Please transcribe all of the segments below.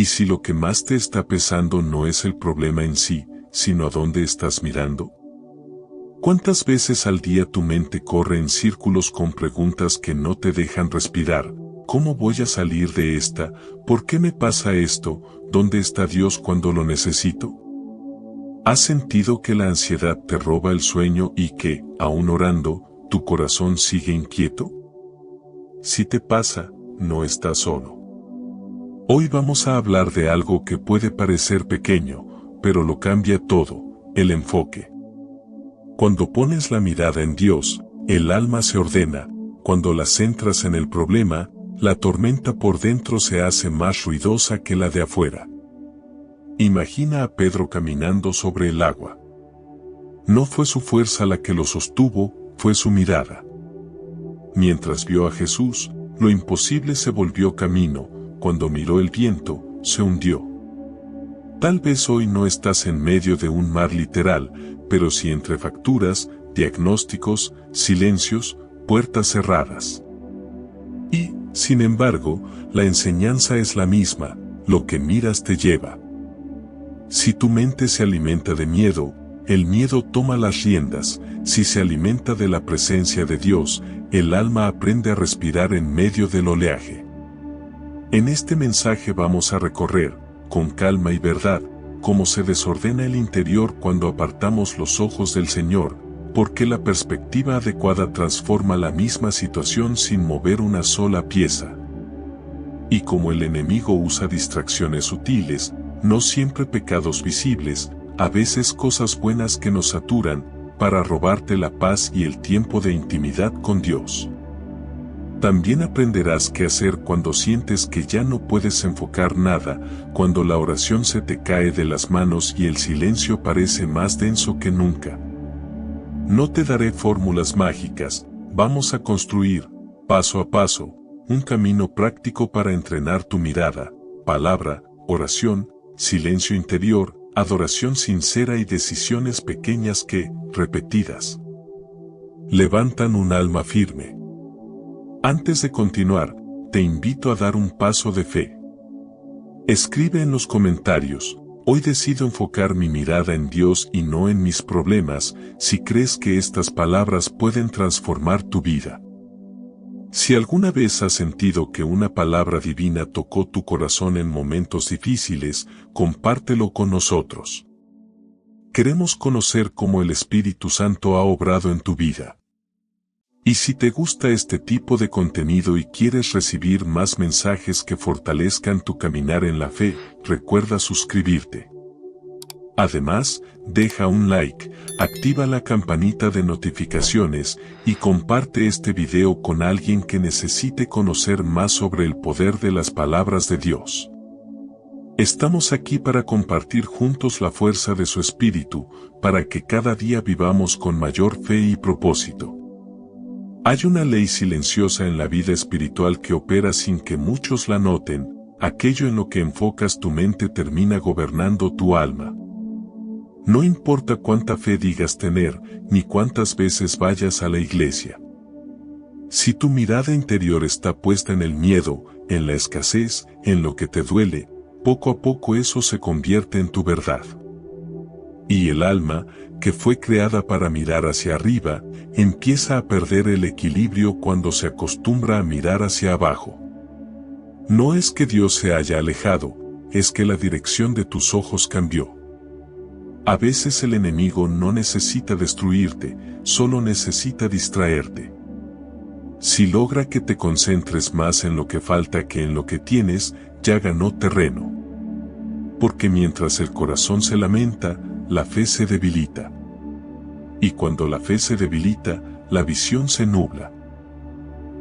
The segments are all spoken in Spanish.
¿Y si lo que más te está pesando no es el problema en sí, sino a dónde estás mirando? ¿Cuántas veces al día tu mente corre en círculos con preguntas que no te dejan respirar? ¿Cómo voy a salir de esta? ¿Por qué me pasa esto? ¿Dónde está Dios cuando lo necesito? ¿Has sentido que la ansiedad te roba el sueño y que, aún orando, tu corazón sigue inquieto? Si te pasa, no estás solo. Hoy vamos a hablar de algo que puede parecer pequeño, pero lo cambia todo: el enfoque. Cuando pones la mirada en Dios, el alma se ordena. Cuando la centras en el problema, la tormenta por dentro se hace más ruidosa que la de afuera. Imagina a Pedro caminando sobre el agua. No fue su fuerza la que lo sostuvo, fue su mirada. Mientras vio a Jesús, lo imposible se volvió camino. Cuando miró el viento, se hundió. Tal vez hoy no estás en medio de un mar literal, pero sí entre facturas, diagnósticos, silencios, puertas cerradas. Y, sin embargo, la enseñanza es la misma: lo que miras te lleva. Si tu mente se alimenta de miedo, el miedo toma las riendas. Si se alimenta de la presencia de Dios, el alma aprende a respirar en medio del oleaje. En este mensaje vamos a recorrer, con calma y verdad, cómo se desordena el interior cuando apartamos los ojos del Señor, porque la perspectiva adecuada transforma la misma situación sin mover una sola pieza. Y como el enemigo usa distracciones sutiles, no siempre pecados visibles, a veces cosas buenas que nos saturan, para robarte la paz y el tiempo de intimidad con Dios. También aprenderás qué hacer cuando sientes que ya no puedes enfocar nada, cuando la oración se te cae de las manos y el silencio parece más denso que nunca. No te daré fórmulas mágicas, vamos a construir, paso a paso, un camino práctico para entrenar tu mirada, palabra, oración, silencio interior, adoración sincera y decisiones pequeñas que, repetidas, levantan un alma firme. Antes de continuar, te invito a dar un paso de fe. Escribe en los comentarios: hoy decido enfocar mi mirada en Dios y no en mis problemas, si crees que estas palabras pueden transformar tu vida. Si alguna vez has sentido que una palabra divina tocó tu corazón en momentos difíciles, compártelo con nosotros. Queremos conocer cómo el Espíritu Santo ha obrado en tu vida. Y si te gusta este tipo de contenido y quieres recibir más mensajes que fortalezcan tu caminar en la fe, recuerda suscribirte. Además, deja un like, activa la campanita de notificaciones y comparte este video con alguien que necesite conocer más sobre el poder de las palabras de Dios. Estamos aquí para compartir juntos la fuerza de su Espíritu, para que cada día vivamos con mayor fe y propósito. Hay una ley silenciosa en la vida espiritual que opera sin que muchos la noten: aquello en lo que enfocas tu mente termina gobernando tu alma. No importa cuánta fe digas tener, ni cuántas veces vayas a la iglesia. Si tu mirada interior está puesta en el miedo, en la escasez, en lo que te duele, poco a poco eso se convierte en tu verdad. Y el alma, que fue creada para mirar hacia arriba, empieza a perder el equilibrio cuando se acostumbra a mirar hacia abajo. No es que Dios se haya alejado, es que la dirección de tus ojos cambió. A veces el enemigo no necesita destruirte, solo necesita distraerte. Si logra que te concentres más en lo que falta que en lo que tienes, ya ganó terreno. Porque mientras el corazón se lamenta, la fe se debilita. Y cuando la fe se debilita, la visión se nubla.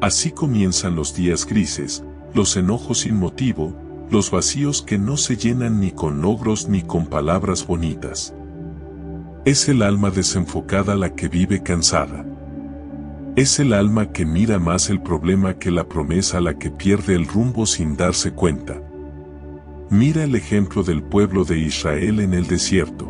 Así comienzan los días grises, los enojos sin motivo, los vacíos que no se llenan ni con logros ni con palabras bonitas. Es el alma desenfocada la que vive cansada. Es el alma que mira más el problema que la promesa la que pierde el rumbo sin darse cuenta. Mira el ejemplo del pueblo de Israel en el desierto.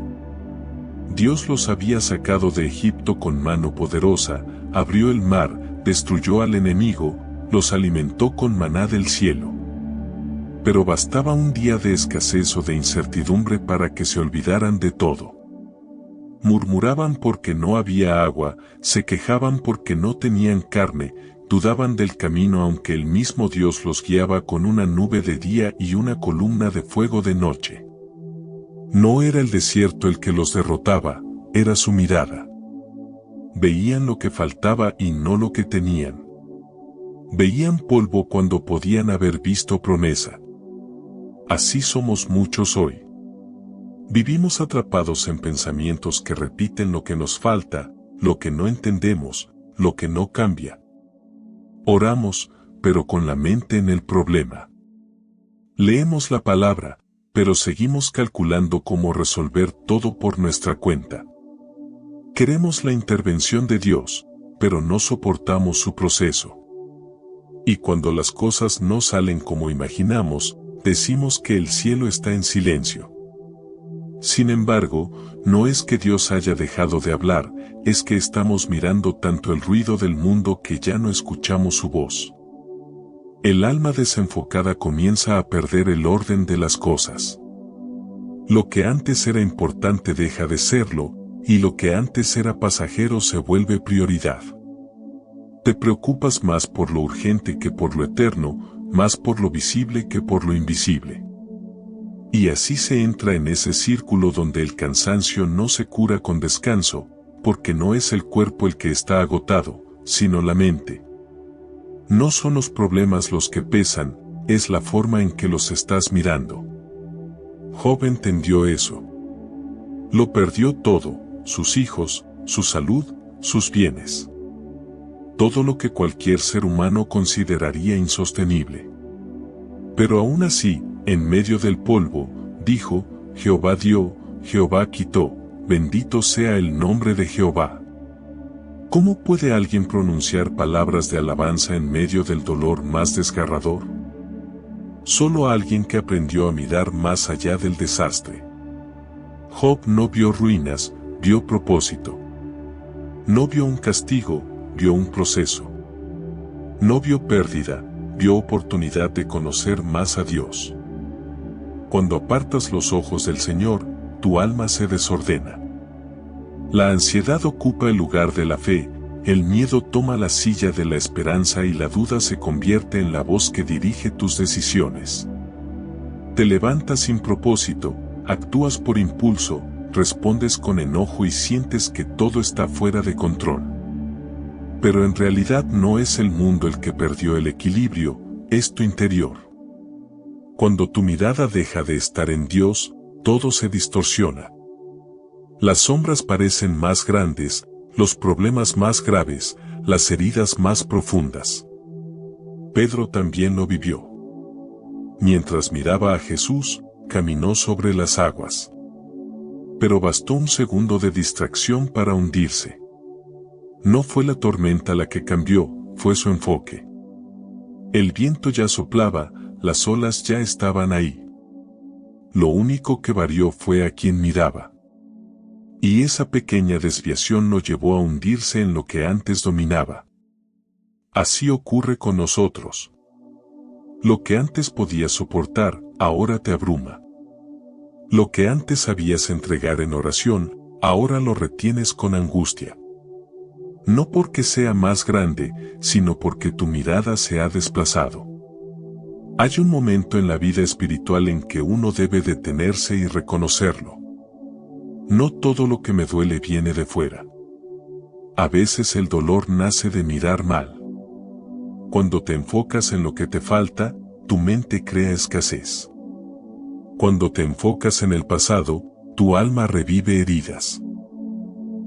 Dios los había sacado de Egipto con mano poderosa, abrió el mar, destruyó al enemigo, los alimentó con maná del cielo. Pero bastaba un día de escasez o de incertidumbre para que se olvidaran de todo. Murmuraban porque no había agua, se quejaban porque no tenían carne, dudaban del camino aunque el mismo Dios los guiaba con una nube de día y una columna de fuego de noche. No era el desierto el que los derrotaba, era su mirada. Veían lo que faltaba y no lo que tenían. Veían polvo cuando podían haber visto promesa. Así somos muchos hoy. Vivimos atrapados en pensamientos que repiten lo que nos falta, lo que no entendemos, lo que no cambia. Oramos, pero con la mente en el problema. Leemos la palabra, pero seguimos calculando cómo resolver todo por nuestra cuenta. Queremos la intervención de Dios, pero no soportamos su proceso. Y cuando las cosas no salen como imaginamos, decimos que el cielo está en silencio. Sin embargo, no es que Dios haya dejado de hablar, es que estamos mirando tanto el ruido del mundo que ya no escuchamos su voz. El alma desenfocada comienza a perder el orden de las cosas. Lo que antes era importante deja de serlo, y lo que antes era pasajero se vuelve prioridad. Te preocupas más por lo urgente que por lo eterno, más por lo visible que por lo invisible. Y así se entra en ese círculo donde el cansancio no se cura con descanso, porque no es el cuerpo el que está agotado, sino la mente. No son los problemas los que pesan, es la forma en que los estás mirando. Job entendió eso. Lo perdió todo, sus hijos, su salud, sus bienes. Todo lo que cualquier ser humano consideraría insostenible. Pero aún así, en medio del polvo, dijo, Jehová dio, Jehová quitó, bendito sea el nombre de Jehová. ¿Cómo puede alguien pronunciar palabras de alabanza en medio del dolor más desgarrador? Solo alguien que aprendió a mirar más allá del desastre. Job no vio ruinas, vio propósito. No vio un castigo, vio un proceso. No vio pérdida, vio oportunidad de conocer más a Dios. Cuando apartas los ojos del Señor, tu alma se desordena. La ansiedad ocupa el lugar de la fe, el miedo toma la silla de la esperanza y la duda se convierte en la voz que dirige tus decisiones. Te levantas sin propósito, actúas por impulso, respondes con enojo y sientes que todo está fuera de control. Pero en realidad no es el mundo el que perdió el equilibrio, es tu interior. Cuando tu mirada deja de estar en Dios, todo se distorsiona. Las sombras parecen más grandes, los problemas más graves, las heridas más profundas. Pedro también lo vivió. Mientras miraba a Jesús, caminó sobre las aguas. Pero bastó un segundo de distracción para hundirse. No fue la tormenta la que cambió, fue su enfoque. El viento ya soplaba, las olas ya estaban ahí. Lo único que varió fue a quien miraba. Y esa pequeña desviación lo llevó a hundirse en lo que antes dominaba. Así ocurre con nosotros. Lo que antes podías soportar, ahora te abruma. Lo que antes sabías entregar en oración, ahora lo retienes con angustia. No porque sea más grande, sino porque tu mirada se ha desplazado. Hay un momento en la vida espiritual en que uno debe detenerse y reconocerlo. No todo lo que me duele viene de fuera. A veces el dolor nace de mirar mal. Cuando te enfocas en lo que te falta, tu mente crea escasez. Cuando te enfocas en el pasado, tu alma revive heridas.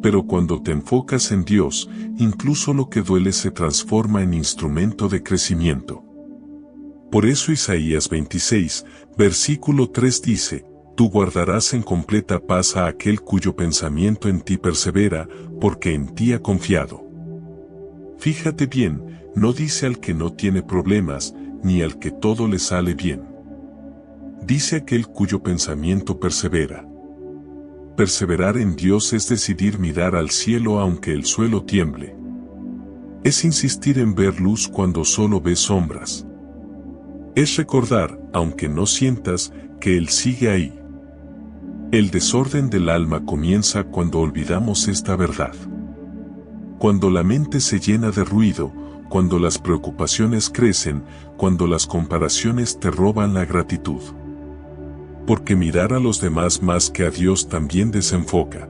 Pero cuando te enfocas en Dios, incluso lo que duele se transforma en instrumento de crecimiento. Por eso Isaías 26, versículo 3 dice, tú guardarás en completa paz a aquel cuyo pensamiento en ti persevera, porque en ti ha confiado. Fíjate bien, no dice al que no tiene problemas, ni al que todo le sale bien. Dice aquel cuyo pensamiento persevera. Perseverar en Dios es decidir mirar al cielo aunque el suelo tiemble. Es insistir en ver luz cuando solo ves sombras. Es recordar, aunque no sientas, que Él sigue ahí. El desorden del alma comienza cuando olvidamos esta verdad. Cuando la mente se llena de ruido, cuando las preocupaciones crecen, cuando las comparaciones te roban la gratitud. Porque mirar a los demás más que a Dios también desenfoca.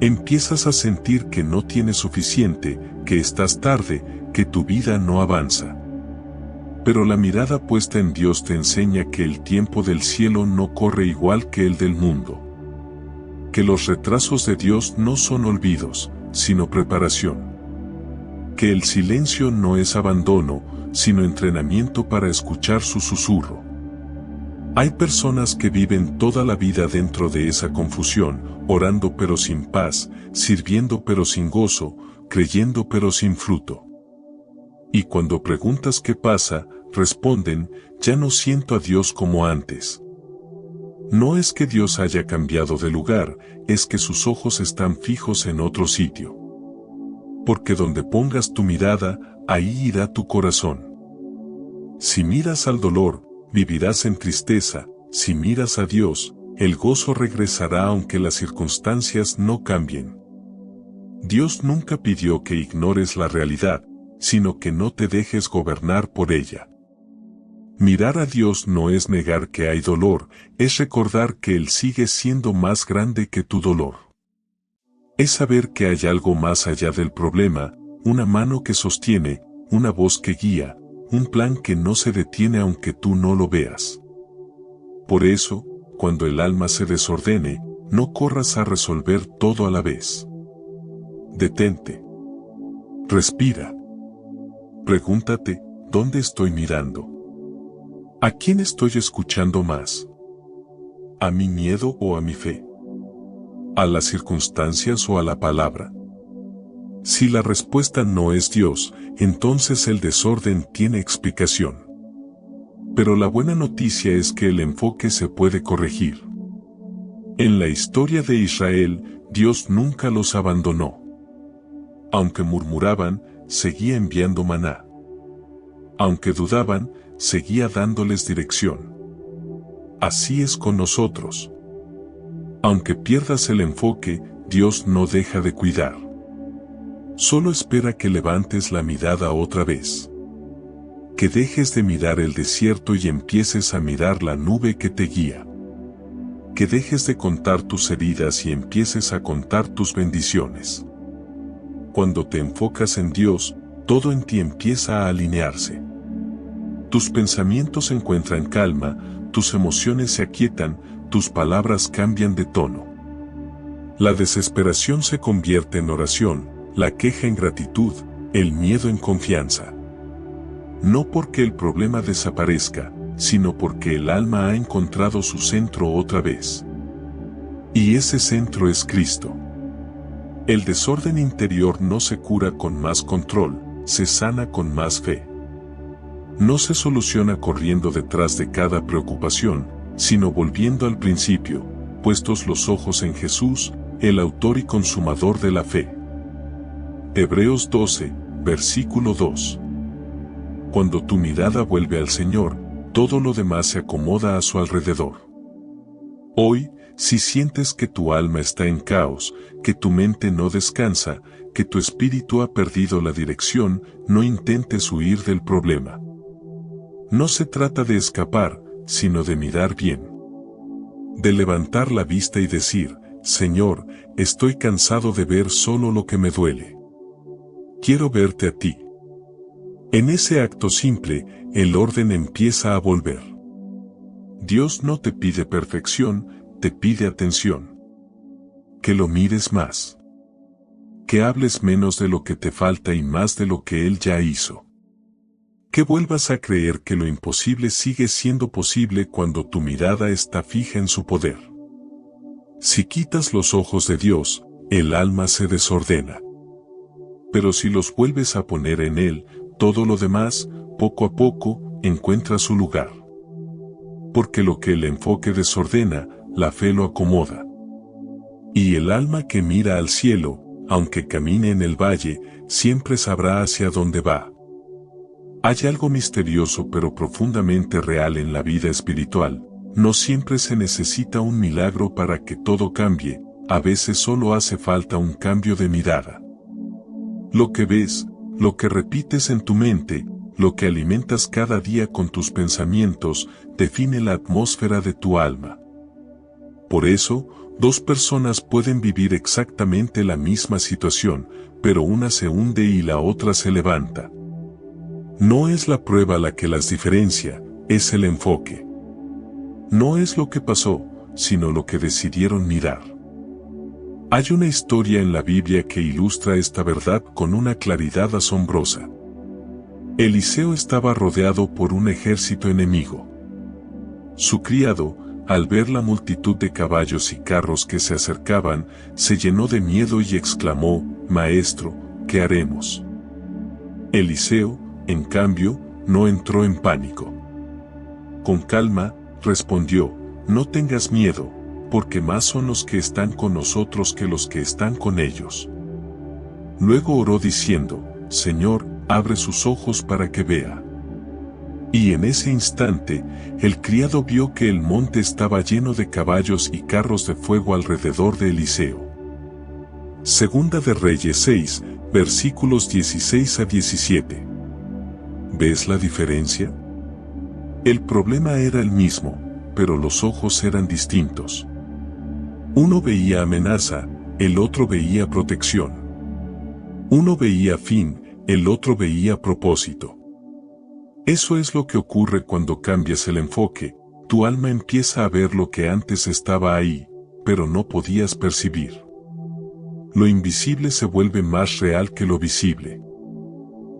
Empiezas a sentir que no tienes suficiente, que estás tarde, que tu vida no avanza. Pero la mirada puesta en Dios te enseña que el tiempo del cielo no corre igual que el del mundo. Que los retrasos de Dios no son olvidos, sino preparación. Que el silencio no es abandono, sino entrenamiento para escuchar su susurro. Hay personas que viven toda la vida dentro de esa confusión, orando pero sin paz, sirviendo pero sin gozo, creyendo pero sin fruto. Y cuando preguntas qué pasa, responden, ya no siento a Dios como antes. No es que Dios haya cambiado de lugar, es que sus ojos están fijos en otro sitio. Porque donde pongas tu mirada, ahí irá tu corazón. Si miras al dolor, vivirás en tristeza. Si miras a Dios, el gozo regresará aunque las circunstancias no cambien. Dios nunca pidió que ignores la realidad, sino que no te dejes gobernar por ella. Mirar a Dios no es negar que hay dolor, es recordar que Él sigue siendo más grande que tu dolor. Es saber que hay algo más allá del problema, una mano que sostiene, una voz que guía, un plan que no se detiene aunque tú no lo veas. Por eso, cuando el alma se desordene, no corras a resolver todo a la vez. Detente. Respira. Pregúntate, ¿dónde estoy mirando? ¿A quién estoy escuchando más? ¿A mi miedo o a mi fe? ¿A las circunstancias o a la palabra? Si la respuesta no es Dios, entonces el desorden tiene explicación. Pero la buena noticia es que el enfoque se puede corregir. En la historia de Israel, Dios nunca los abandonó. Aunque murmuraban, seguía enviando maná. Aunque dudaban, seguía dándoles dirección. Así es con nosotros. Aunque pierdas el enfoque, Dios no deja de cuidar. Solo espera que levantes la mirada otra vez. Que dejes de mirar el desierto y empieces a mirar la nube que te guía. Que dejes de contar tus heridas y empieces a contar tus bendiciones. Cuando te enfocas en Dios, todo en ti empieza a alinearse. Tus pensamientos encuentran calma, tus emociones se aquietan, tus palabras cambian de tono. La desesperación se convierte en oración, la queja en gratitud, el miedo en confianza. No porque el problema desaparezca, sino porque el alma ha encontrado su centro otra vez. Y ese centro es Cristo. El desorden interior no se cura con más control, se sana con más fe. No se soluciona corriendo detrás de cada preocupación, sino volviendo al principio, puestos los ojos en Jesús, el autor y consumador de la fe. Hebreos 12, versículo 2. Cuando tu mirada vuelve al Señor, todo lo demás se acomoda a su alrededor. Hoy, si sientes que tu alma está en caos, que tu mente no descansa, que tu espíritu ha perdido la dirección, no intentes huir del problema. No se trata de escapar, sino de mirar bien. De levantar la vista y decir, Señor, estoy cansado de ver solo lo que me duele. Quiero verte a ti. En ese acto simple, el orden empieza a volver. Dios no te pide perfección, te pide atención. Que lo mires más. Que hables menos de lo que te falta y más de lo que Él ya hizo. Que vuelvas a creer que lo imposible sigue siendo posible cuando tu mirada está fija en su poder. Si quitas los ojos de Dios, el alma se desordena. Pero si los vuelves a poner en Él, todo lo demás, poco a poco, encuentra su lugar. Porque lo que el enfoque desordena, la fe lo acomoda. Y el alma que mira al cielo, aunque camine en el valle, siempre sabrá hacia dónde va. Hay algo misterioso pero profundamente real en la vida espiritual. No siempre se necesita un milagro para que todo cambie, a veces solo hace falta un cambio de mirada. Lo que ves, lo que repites en tu mente, lo que alimentas cada día con tus pensamientos, define la atmósfera de tu alma. Por eso, dos personas pueden vivir exactamente la misma situación, pero una se hunde y la otra se levanta. No es la prueba la que las diferencia, es el enfoque. No es lo que pasó, sino lo que decidieron mirar. Hay una historia en la Biblia que ilustra esta verdad con una claridad asombrosa. Eliseo estaba rodeado por un ejército enemigo. Su criado, al ver la multitud de caballos y carros que se acercaban, se llenó de miedo y exclamó: «Maestro, ¿qué haremos?». Eliseo, en cambio, no entró en pánico. Con calma, respondió: «No tengas miedo, porque más son los que están con nosotros que los que están con ellos». Luego oró diciendo: «Señor, abre sus ojos para que vea». Y en ese instante, el criado vio que el monte estaba lleno de caballos y carros de fuego alrededor de Eliseo. Segunda de Reyes 6, versículos 16 a 17. ¿Ves la diferencia? El problema era el mismo, pero los ojos eran distintos. Uno veía amenaza, el otro veía protección. Uno veía fin, el otro veía propósito. Eso es lo que ocurre cuando cambias el enfoque. Tu alma empieza a ver lo que antes estaba ahí, pero no podías percibir. Lo invisible se vuelve más real que lo visible.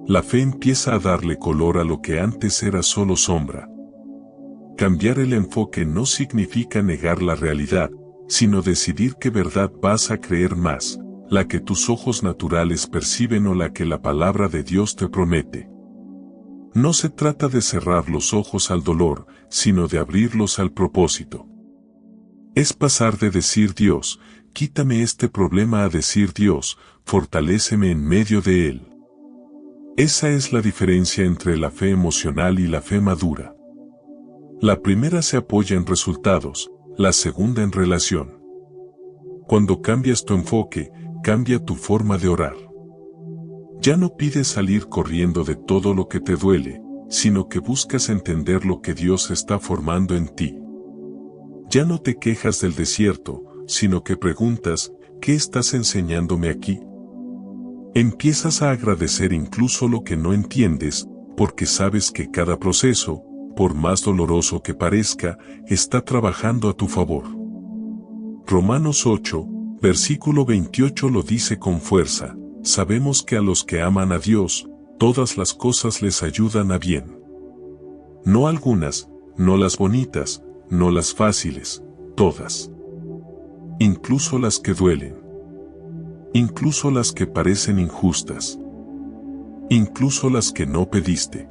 La fe empieza a darle color a lo que antes era solo sombra. Cambiar el enfoque no significa negar la realidad, sino decidir qué verdad vas a creer más, la que tus ojos naturales perciben o la que la palabra de Dios te promete. No se trata de cerrar los ojos al dolor, sino de abrirlos al propósito. Es pasar de decir Dios, quítame este problema, a decir Dios, fortaléceme en medio de él. Esa es la diferencia entre la fe emocional y la fe madura. La primera se apoya en resultados, la segunda en relación. Cuando cambias tu enfoque, cambia tu forma de orar. Ya no pides salir corriendo de todo lo que te duele, sino que buscas entender lo que Dios está formando en ti. Ya no te quejas del desierto, sino que preguntas: ¿qué estás enseñándome aquí? Empiezas a agradecer incluso lo que no entiendes, porque sabes que cada proceso, por más doloroso que parezca, está trabajando a tu favor. Romanos 8, versículo 28 lo dice con fuerza: sabemos que a los que aman a Dios, todas las cosas les ayudan a bien. No algunas, no las bonitas, no las fáciles, todas. Incluso las que duelen. Incluso las que parecen injustas. Incluso las que no pediste.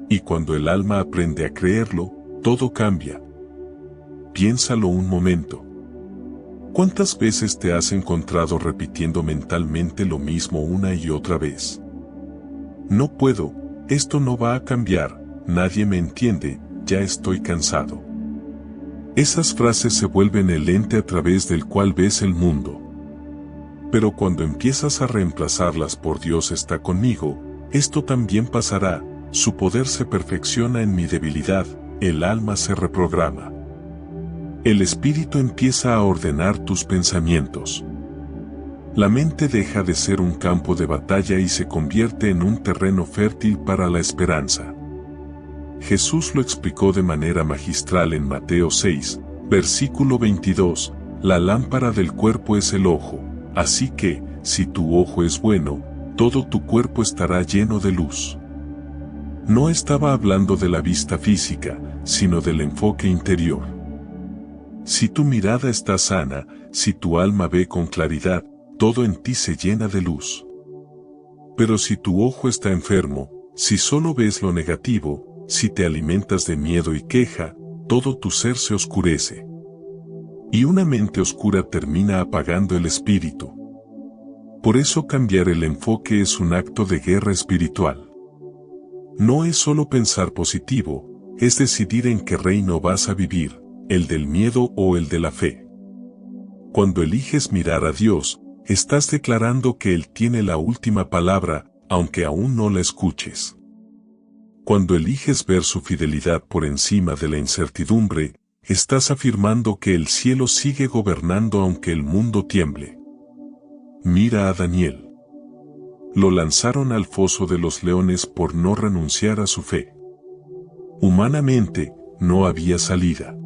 Y cuando el alma aprende a creerlo, todo cambia. Piénsalo un momento. ¿Cuántas veces te has encontrado repitiendo mentalmente lo mismo una y otra vez? No puedo, esto no va a cambiar, nadie me entiende, ya estoy cansado. Esas frases se vuelven el lente a través del cual ves el mundo. Pero cuando empiezas a reemplazarlas por Dios está conmigo, esto también pasará, su poder se perfecciona en mi debilidad, el alma se reprograma. El espíritu empieza a ordenar tus pensamientos. La mente deja de ser un campo de batalla y se convierte en un terreno fértil para la esperanza. Jesús lo explicó de manera magistral en Mateo 6, versículo 22, la lámpara del cuerpo es el ojo, así que, si tu ojo es bueno, todo tu cuerpo estará lleno de luz. No estaba hablando de la vista física, sino del enfoque interior. Si tu mirada está sana, si tu alma ve con claridad, todo en ti se llena de luz. Pero si tu ojo está enfermo, si solo ves lo negativo, si te alimentas de miedo y queja, todo tu ser se oscurece. Y una mente oscura termina apagando el espíritu. Por eso cambiar el enfoque es un acto de guerra espiritual. No es solo pensar positivo, es decidir en qué reino vas a vivir, el del miedo o el de la fe. Cuando eliges mirar a Dios, estás declarando que Él tiene la última palabra, aunque aún no la escuches. Cuando eliges ver su fidelidad por encima de la incertidumbre, estás afirmando que el cielo sigue gobernando aunque el mundo tiemble. Mira a Daniel. Lo lanzaron al foso de los leones por no renunciar a su fe. Humanamente, no había salida.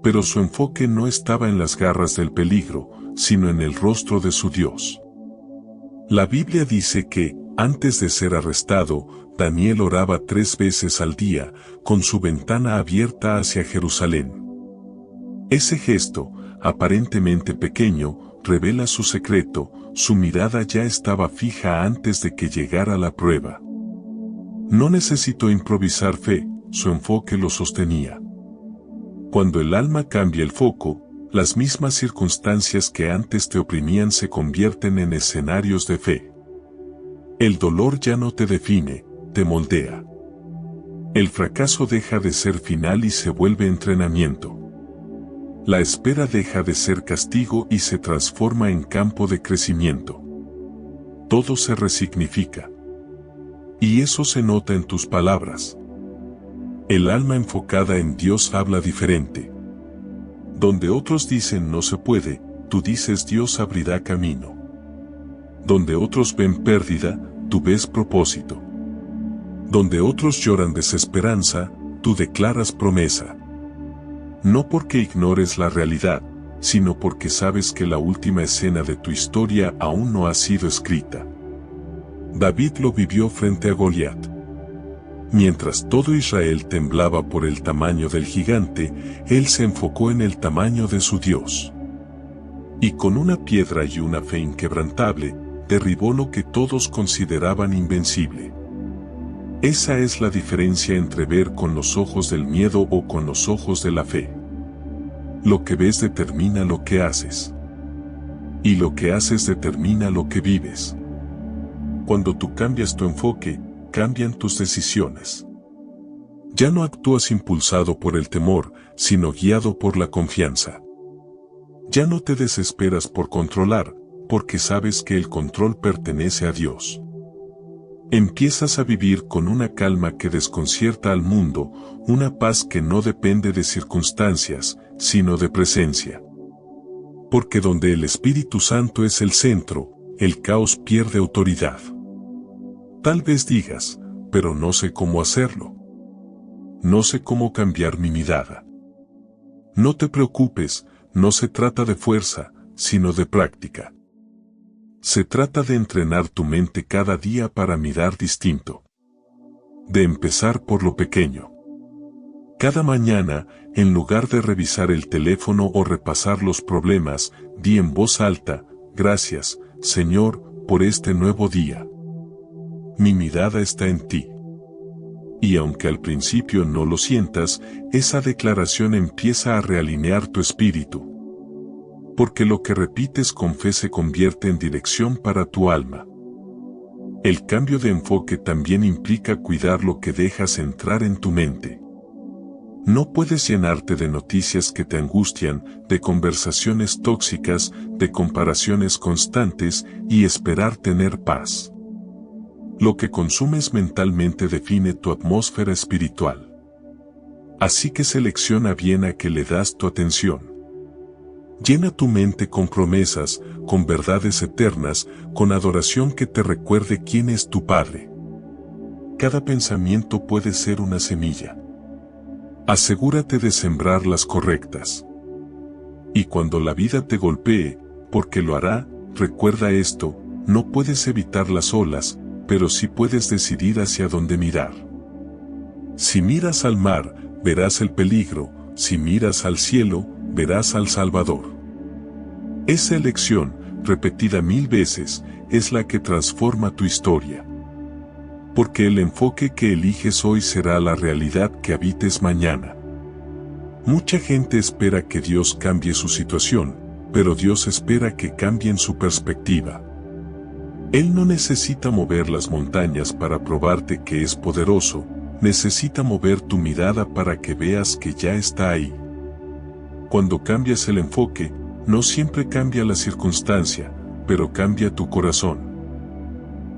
Pero su enfoque no estaba en las garras del peligro, sino en el rostro de su Dios. La Biblia dice que, antes de ser arrestado, Daniel oraba 3 veces al día, con su ventana abierta hacia Jerusalén. Ese gesto, aparentemente pequeño, revela su secreto, su mirada ya estaba fija antes de que llegara la prueba. No necesitó improvisar fe, su enfoque lo sostenía. Cuando el alma cambia el foco, las mismas circunstancias que antes te oprimían se convierten en escenarios de fe. El dolor ya no te define, te moldea. El fracaso deja de ser final y se vuelve entrenamiento. La espera deja de ser castigo y se transforma en campo de crecimiento. Todo se resignifica. Y eso se nota en tus palabras. El alma enfocada en Dios habla diferente. Donde otros dicen no se puede, tú dices Dios abrirá camino. Donde otros ven pérdida, tú ves propósito. Donde otros lloran desesperanza, tú declaras promesa. No porque ignores la realidad, sino porque sabes que la última escena de tu historia aún no ha sido escrita. David lo vivió frente a Goliat. Mientras todo Israel temblaba por el tamaño del gigante, él se enfocó en el tamaño de su Dios. Y con una piedra y una fe inquebrantable, derribó lo que todos consideraban invencible. Esa es la diferencia entre ver con los ojos del miedo o con los ojos de la fe. Lo que ves determina lo que haces. Y lo que haces determina lo que vives. Cuando tú cambias tu enfoque, cambian tus decisiones. Ya no actúas impulsado por el temor, sino guiado por la confianza. Ya no te desesperas por controlar, porque sabes que el control pertenece a Dios. Empiezas a vivir con una calma que desconcierta al mundo, una paz que no depende de circunstancias, sino de presencia. Porque donde el Espíritu Santo es el centro, el caos pierde autoridad. Tal vez digas, pero no sé cómo hacerlo. No sé cómo cambiar mi mirada. No te preocupes, no se trata de fuerza, sino de práctica. Se trata de entrenar tu mente cada día para mirar distinto. De empezar por lo pequeño. Cada mañana, en lugar de revisar el teléfono o repasar los problemas, di en voz alta, gracias, Señor, por este nuevo día. Mi mirada está en ti. Y aunque al principio no lo sientas, esa declaración empieza a realinear tu espíritu. Porque lo que repites con fe se convierte en dirección para tu alma. El cambio de enfoque también implica cuidar lo que dejas entrar en tu mente. No puedes llenarte de noticias que te angustian, de conversaciones tóxicas, de comparaciones constantes y esperar tener paz. Lo que consumes mentalmente define tu atmósfera espiritual. Así que selecciona bien a qué le das tu atención. Llena tu mente con promesas, con verdades eternas, con adoración que te recuerde quién es tu Padre. Cada pensamiento puede ser una semilla. Asegúrate de sembrar las correctas. Y cuando la vida te golpee, porque lo hará, recuerda esto, no puedes evitar las olas, pero sí puedes decidir hacia dónde mirar. Si miras al mar, verás el peligro, si miras al cielo, verás al Salvador. Esa elección, repetida 1000 veces, es la que transforma tu historia. Porque el enfoque que eliges hoy será la realidad que habites mañana. Mucha gente espera que Dios cambie su situación, pero Dios espera que cambien su perspectiva. Él no necesita mover las montañas para probarte que es poderoso, necesita mover tu mirada para que veas que ya está ahí. Cuando cambias el enfoque, no siempre cambia la circunstancia, pero cambia tu corazón.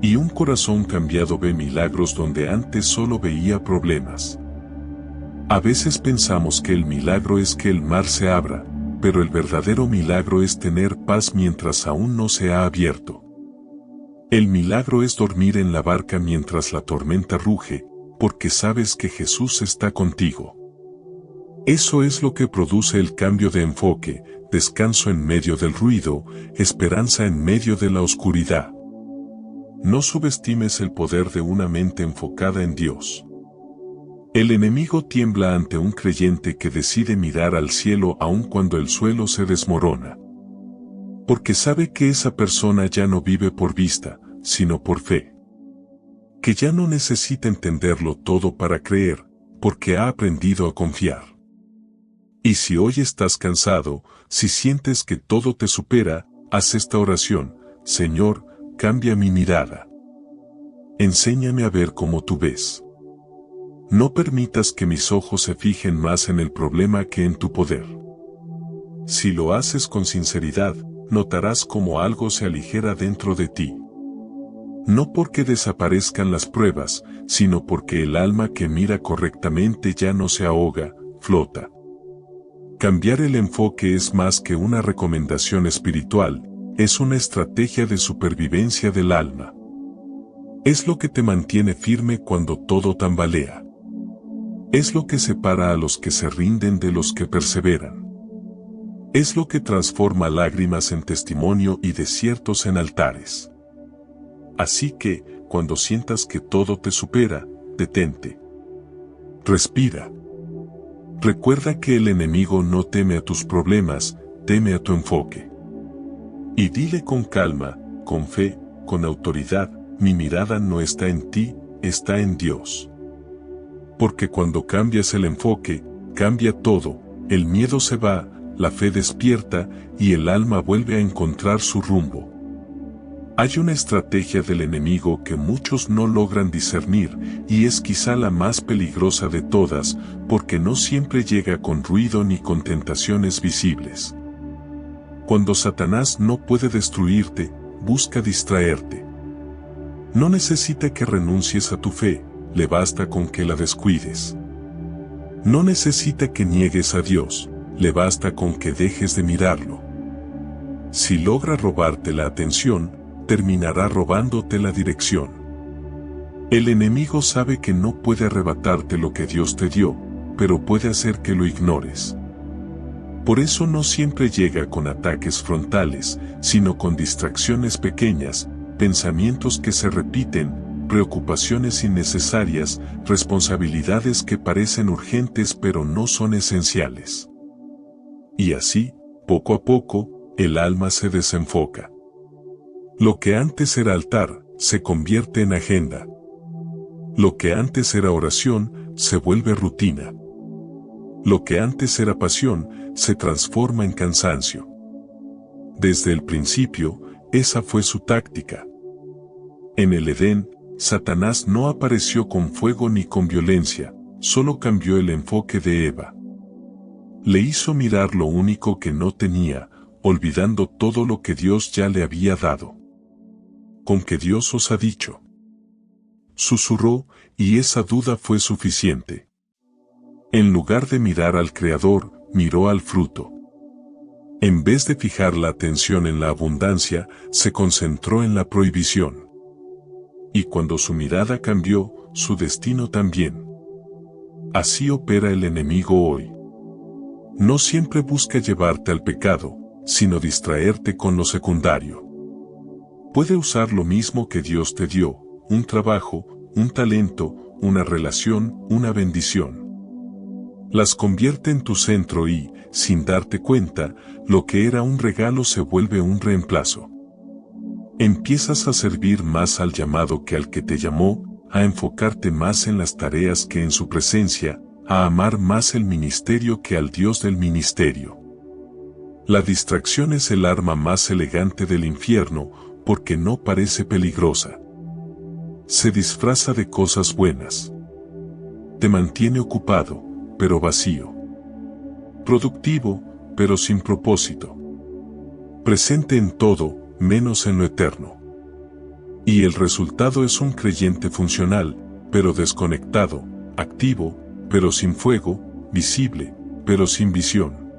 Y un corazón cambiado ve milagros donde antes solo veía problemas. A veces pensamos que el milagro es que el mar se abra, pero el verdadero milagro es tener paz mientras aún no se ha abierto. El milagro es dormir en la barca mientras la tormenta ruge, porque sabes que Jesús está contigo. Eso es lo que produce el cambio de enfoque, descanso en medio del ruido, esperanza en medio de la oscuridad. No subestimes el poder de una mente enfocada en Dios. El enemigo tiembla ante un creyente que decide mirar al cielo aun cuando el suelo se desmorona. Porque sabe que esa persona ya no vive por vista, sino por fe. Que ya no necesita entenderlo todo para creer, porque ha aprendido a confiar. Y si hoy estás cansado, si sientes que todo te supera, haz esta oración: Señor, cambia mi mirada. Enséñame a ver como tú ves. No permitas que mis ojos se fijen más en el problema que en tu poder. Si lo haces con sinceridad, notarás cómo algo se aligera dentro de ti. No porque desaparezcan las pruebas, sino porque el alma que mira correctamente ya no se ahoga, flota. Cambiar el enfoque es más que una recomendación espiritual, es una estrategia de supervivencia del alma. Es lo que te mantiene firme cuando todo tambalea. Es lo que separa a los que se rinden de los que perseveran. Es lo que transforma lágrimas en testimonio y desiertos en altares. Así que, cuando sientas que todo te supera, detente. Respira. Recuerda que el enemigo no teme a tus problemas, teme a tu enfoque. Y dile con calma, con fe, con autoridad: mi mirada no está en ti, está en Dios. Porque cuando cambias el enfoque, cambia todo, el miedo se va, la fe despierta y el alma vuelve a encontrar su rumbo. Hay una estrategia del enemigo que muchos no logran discernir y es quizá la más peligrosa de todas, porque no siempre llega con ruido ni con tentaciones visibles. Cuando Satanás no puede destruirte, busca distraerte. No necesita que renuncies a tu fe, le basta con que la descuides. No necesita que niegues a Dios, le basta con que dejes de mirarlo. Si logra robarte la atención, terminará robándote la dirección. El enemigo sabe que no puede arrebatarte lo que Dios te dio, pero puede hacer que lo ignores. Por eso no siempre llega con ataques frontales, sino con distracciones pequeñas, pensamientos que se repiten, preocupaciones innecesarias, responsabilidades que parecen urgentes pero no son esenciales. Y así, poco a poco, el alma se desenfoca. Lo que antes era altar, se convierte en agenda. Lo que antes era oración, se vuelve rutina. Lo que antes era pasión, se transforma en cansancio. Desde el principio, esa fue su táctica. En el Edén, Satanás no apareció con fuego ni con violencia, solo cambió el enfoque de Eva. Le hizo mirar lo único que no tenía, olvidando todo lo que Dios ya le había dado. ¿Con qué Dios os ha dicho? Susurró, y esa duda fue suficiente. En lugar de mirar al Creador, miró al fruto. En vez de fijar la atención en la abundancia, se concentró en la prohibición. Y cuando su mirada cambió, su destino también. Así opera el enemigo hoy. No siempre busca llevarte al pecado, sino distraerte con lo secundario. Puede usar lo mismo que Dios te dio, un trabajo, un talento, una relación, una bendición. Las convierte en tu centro y, sin darte cuenta, lo que era un regalo se vuelve un reemplazo. Empiezas a servir más al llamado que al que te llamó, a enfocarte más en las tareas que en su presencia, a amar más el ministerio que al Dios del ministerio. La distracción es el arma más elegante del infierno, porque no parece peligrosa. Se disfraza de cosas buenas. Te mantiene ocupado, pero vacío. Productivo, pero sin propósito. Presente en todo, menos en lo eterno. Y el resultado es un creyente funcional, pero desconectado, activo, pero sin fuego, visible, pero sin visión.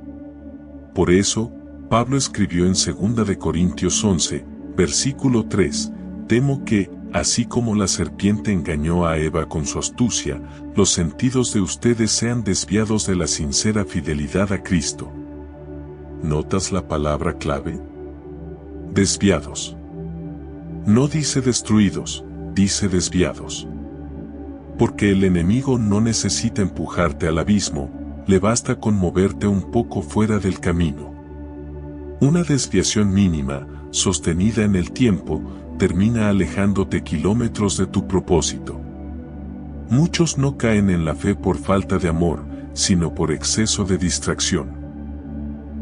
Por eso, Pablo escribió en 2 de Corintios 11, versículo 3, temo que, así como la serpiente engañó a Eva con su astucia, los sentidos de ustedes sean desviados de la sincera fidelidad a Cristo. ¿Notas la palabra clave? Desviados. No dice destruidos, dice desviados. Porque el enemigo no necesita empujarte al abismo, le basta con moverte un poco fuera del camino. Una desviación mínima, sostenida en el tiempo, termina alejándote kilómetros de tu propósito. Muchos no caen en la fe por falta de amor, sino por exceso de distracción.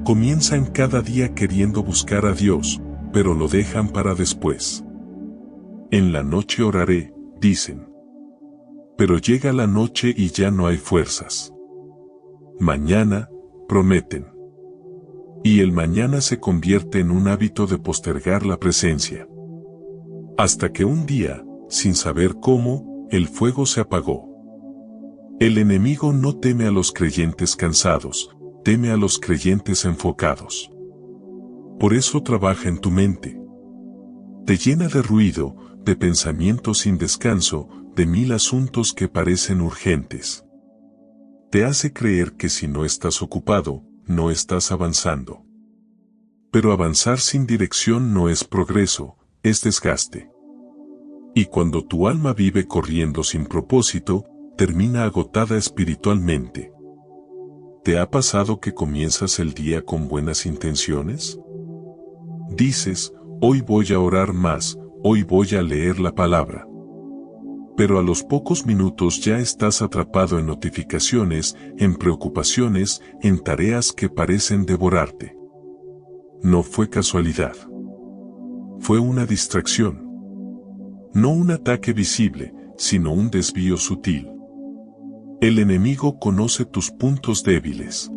Comienzan cada día queriendo buscar a Dios, pero lo dejan para después. En la noche oraré, dicen. Pero llega la noche y ya no hay fuerzas. Mañana, prometen. Y el mañana se convierte en un hábito de postergar la presencia. Hasta que un día, sin saber cómo, el fuego se apagó. El enemigo no teme a los creyentes cansados, teme a los creyentes enfocados. Por eso trabaja en tu mente. Te llena de ruido, de pensamientos sin descanso, de 1000 asuntos que parecen urgentes. Te hace creer que si no estás ocupado, no estás avanzando. Pero avanzar sin dirección no es progreso, es desgaste. Y cuando tu alma vive corriendo sin propósito, termina agotada espiritualmente. ¿Te ha pasado que comienzas el día con buenas intenciones? Dices, hoy voy a orar más, hoy voy a leer la palabra. Pero a los pocos minutos ya estás atrapado en notificaciones, en preocupaciones, en tareas que parecen devorarte. No fue casualidad. Fue una distracción. No un ataque visible, sino un desvío sutil. El enemigo conoce tus puntos débiles.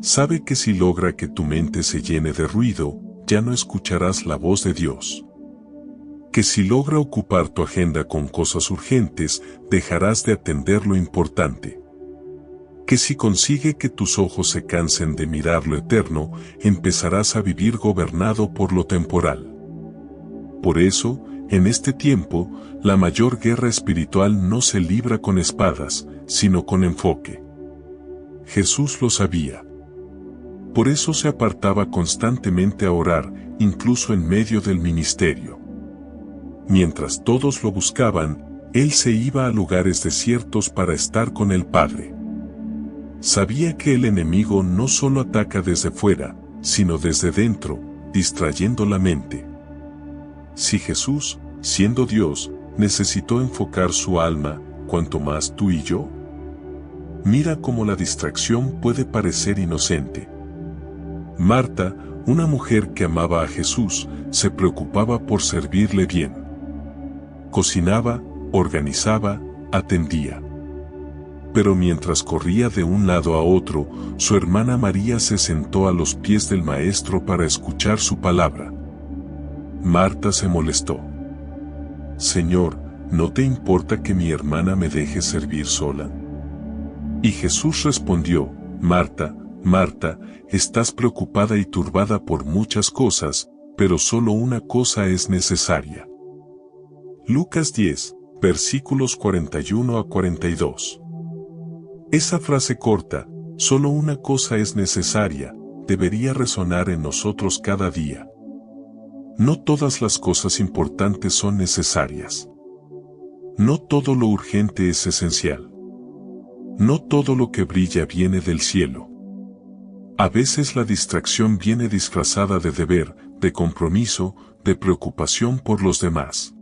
Sabe que si logra que tu mente se llene de ruido, ya no escucharás la voz de Dios. Que si logra ocupar tu agenda con cosas urgentes, dejarás de atender lo importante. Que si consigue que tus ojos se cansen de mirar lo eterno, empezarás a vivir gobernado por lo temporal. Por eso, en este tiempo, la mayor guerra espiritual no se libra con espadas, sino con enfoque. Jesús lo sabía. Por eso se apartaba constantemente a orar, incluso en medio del ministerio. Mientras todos lo buscaban, él se iba a lugares desiertos para estar con el Padre. Sabía que el enemigo no solo ataca desde fuera, sino desde dentro, distrayendo la mente. Si Jesús, siendo Dios, necesitó enfocar su alma, ¿cuánto más tú y yo? Mira cómo la distracción puede parecer inocente. Marta, una mujer que amaba a Jesús, se preocupaba por servirle bien. Cocinaba, organizaba, atendía. Pero mientras corría de un lado a otro, su hermana María se sentó a los pies del Maestro para escuchar su palabra. Marta se molestó. Señor, ¿no te importa que mi hermana me deje servir sola? Y Jesús respondió, Marta, Marta, estás preocupada y turbada por muchas cosas, pero solo una cosa es necesaria. Lucas 10, versículos 41 a 42. Esa frase corta, solo una cosa es necesaria, debería resonar en nosotros cada día. No todas las cosas importantes son necesarias. No todo lo urgente es esencial. No todo lo que brilla viene del cielo. A veces la distracción viene disfrazada de deber, de compromiso, de preocupación por los demás.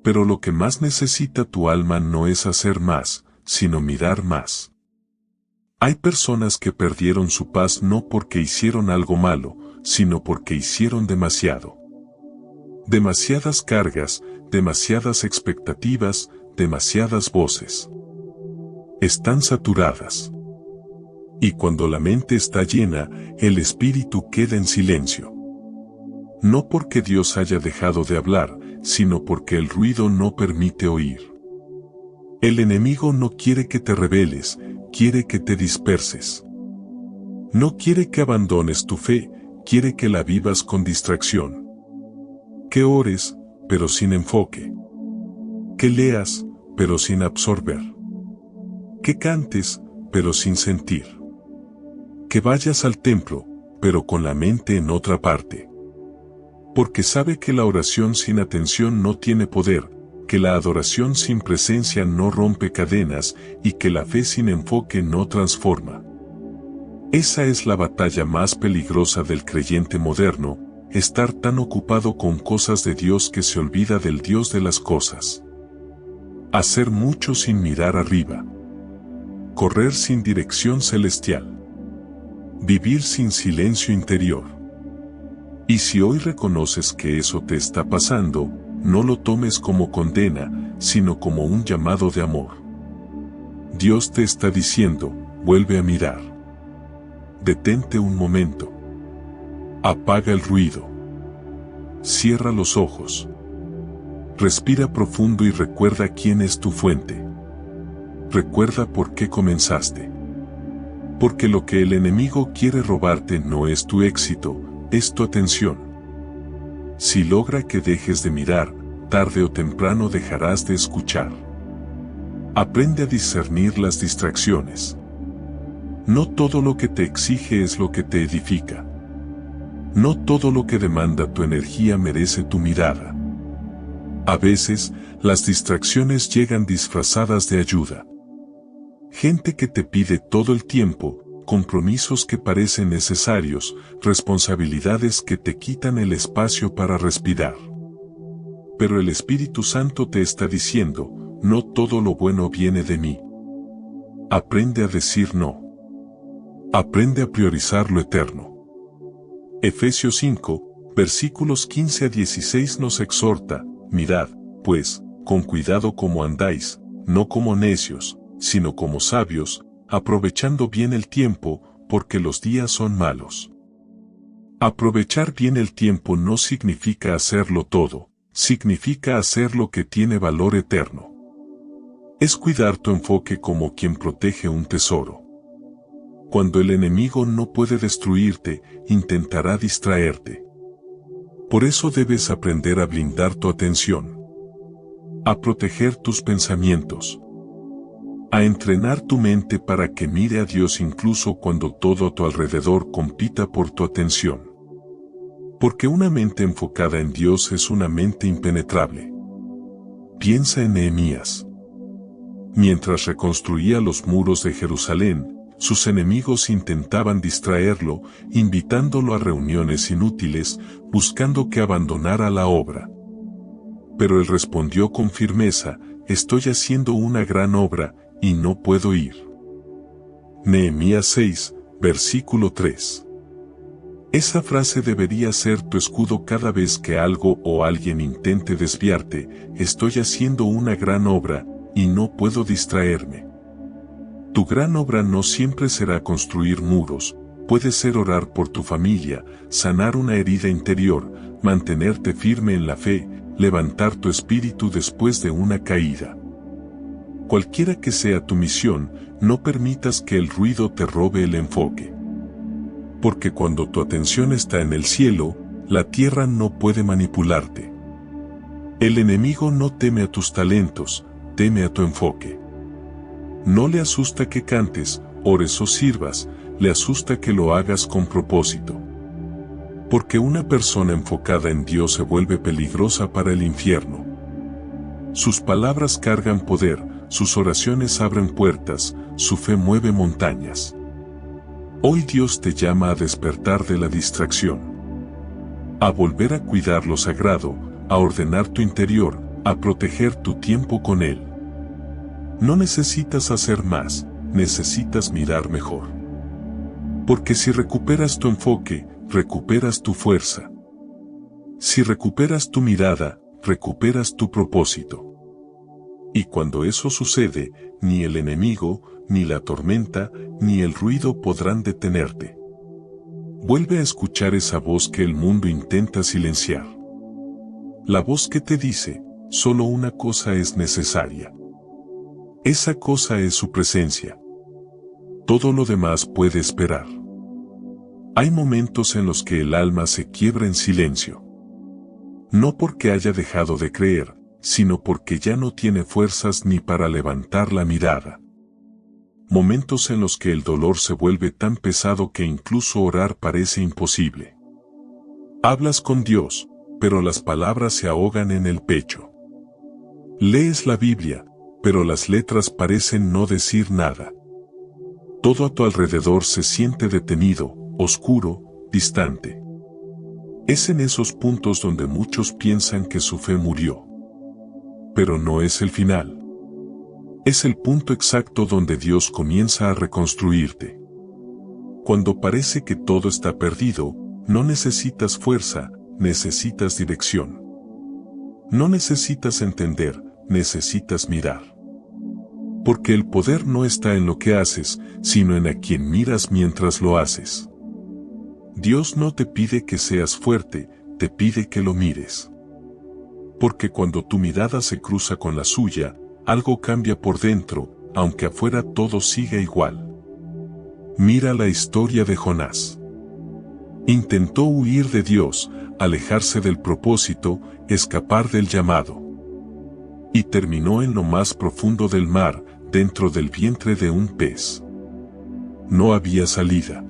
Pero lo que más necesita tu alma no es hacer más, sino mirar más. Hay personas que perdieron su paz no porque hicieron algo malo, sino porque hicieron demasiado. Demasiadas cargas, demasiadas expectativas, demasiadas voces. Están saturadas. Y cuando la mente está llena, el espíritu queda en silencio. No porque Dios haya dejado de hablar, sino porque el ruido no permite oír. El enemigo no quiere que te rebeles, quiere que te disperses. No quiere que abandones tu fe, quiere que la vivas con distracción. Que ores, pero sin enfoque. Que leas, pero sin absorber. Que cantes, pero sin sentir. Que vayas al templo, pero con la mente en otra parte. Porque sabe que la oración sin atención no tiene poder, que la adoración sin presencia no rompe cadenas y que la fe sin enfoque no transforma. Esa es la batalla más peligrosa del creyente moderno, estar tan ocupado con cosas de Dios que se olvida del Dios de las cosas. Hacer mucho sin mirar arriba. Correr sin dirección celestial. Vivir sin silencio interior. Y si hoy reconoces que eso te está pasando, no lo tomes como condena, sino como un llamado de amor. Dios te está diciendo, vuelve a mirar. Detente un momento. Apaga el ruido. Cierra los ojos. Respira profundo y recuerda quién es tu fuente. Recuerda por qué comenzaste. Porque lo que el enemigo quiere robarte no es tu éxito, es tu atención. Si logra que dejes de mirar, tarde o temprano dejarás de escuchar. Aprende a discernir las distracciones. No todo lo que te exige es lo que te edifica. No todo lo que demanda tu energía merece tu mirada. A veces, las distracciones llegan disfrazadas de ayuda. Gente que te pide todo el tiempo, compromisos que parecen necesarios, responsabilidades que te quitan el espacio para respirar. Pero el Espíritu Santo te está diciendo, no todo lo bueno viene de mí. Aprende a decir no. Aprende a priorizar lo eterno. Efesios 5, versículos 15 a 16 nos exhorta, mirad, pues, con cuidado cómo andáis, no como necios, sino como sabios, aprovechando bien el tiempo, porque los días son malos. Aprovechar bien el tiempo no significa hacerlo todo, significa hacer lo que tiene valor eterno. Es cuidar tu enfoque como quien protege un tesoro. Cuando el enemigo no puede destruirte, intentará distraerte. Por eso debes aprender a blindar tu atención, a proteger tus pensamientos, a entrenar tu mente para que mire a Dios incluso cuando todo a tu alrededor compita por tu atención. Porque una mente enfocada en Dios es una mente impenetrable. Piensa en Nehemías. Mientras reconstruía los muros de Jerusalén, sus enemigos intentaban distraerlo, invitándolo a reuniones inútiles, buscando que abandonara la obra. Pero él respondió con firmeza, estoy haciendo una gran obra, y no puedo ir. Nehemías 6, versículo 3. Esa frase debería ser tu escudo cada vez que algo o alguien intente desviarte, estoy haciendo una gran obra, y no puedo distraerme. Tu gran obra no siempre será construir muros, puede ser orar por tu familia, sanar una herida interior, mantenerte firme en la fe, levantar tu espíritu después de una caída. Cualquiera que sea tu misión, no permitas que el ruido te robe el enfoque. Porque cuando tu atención está en el cielo, la tierra no puede manipularte. El enemigo no teme a tus talentos, teme a tu enfoque. No le asusta que cantes, ores o sirvas, le asusta que lo hagas con propósito. Porque una persona enfocada en Dios se vuelve peligrosa para el infierno. Sus palabras cargan poder, sus oraciones abren puertas, su fe mueve montañas. Hoy Dios te llama a despertar de la distracción, a volver a cuidar lo sagrado, a ordenar tu interior, a proteger tu tiempo con Él. No necesitas hacer más, necesitas mirar mejor. Porque si recuperas tu enfoque, recuperas tu fuerza. Si recuperas tu mirada, recuperas tu propósito. Y cuando eso sucede, ni el enemigo, ni la tormenta, ni el ruido podrán detenerte. Vuelve a escuchar esa voz que el mundo intenta silenciar. La voz que te dice, solo una cosa es necesaria. Esa cosa es su presencia. Todo lo demás puede esperar. Hay momentos en los que el alma se quiebra en silencio. No porque haya dejado de creer, sino porque ya no tiene fuerzas ni para levantar la mirada. Momentos en los que el dolor se vuelve tan pesado que incluso orar parece imposible. Hablas con Dios, pero las palabras se ahogan en el pecho. Lees la Biblia, pero las letras parecen no decir nada. Todo a tu alrededor se siente detenido, oscuro, distante. Es en esos puntos donde muchos piensan que su fe murió. Pero no es el final. Es el punto exacto donde Dios comienza a reconstruirte. Cuando parece que todo está perdido, no necesitas fuerza, necesitas dirección. No necesitas entender, necesitas mirar. Porque el poder no está en lo que haces, sino en a quien miras mientras lo haces. Dios no te pide que seas fuerte, te pide que lo mires. Porque cuando tu mirada se cruza con la suya, algo cambia por dentro, aunque afuera todo siga igual. Mira la historia de Jonás. Intentó huir de Dios, alejarse del propósito, escapar del llamado. Y terminó en lo más profundo del mar, dentro del vientre de un pez. No había salida.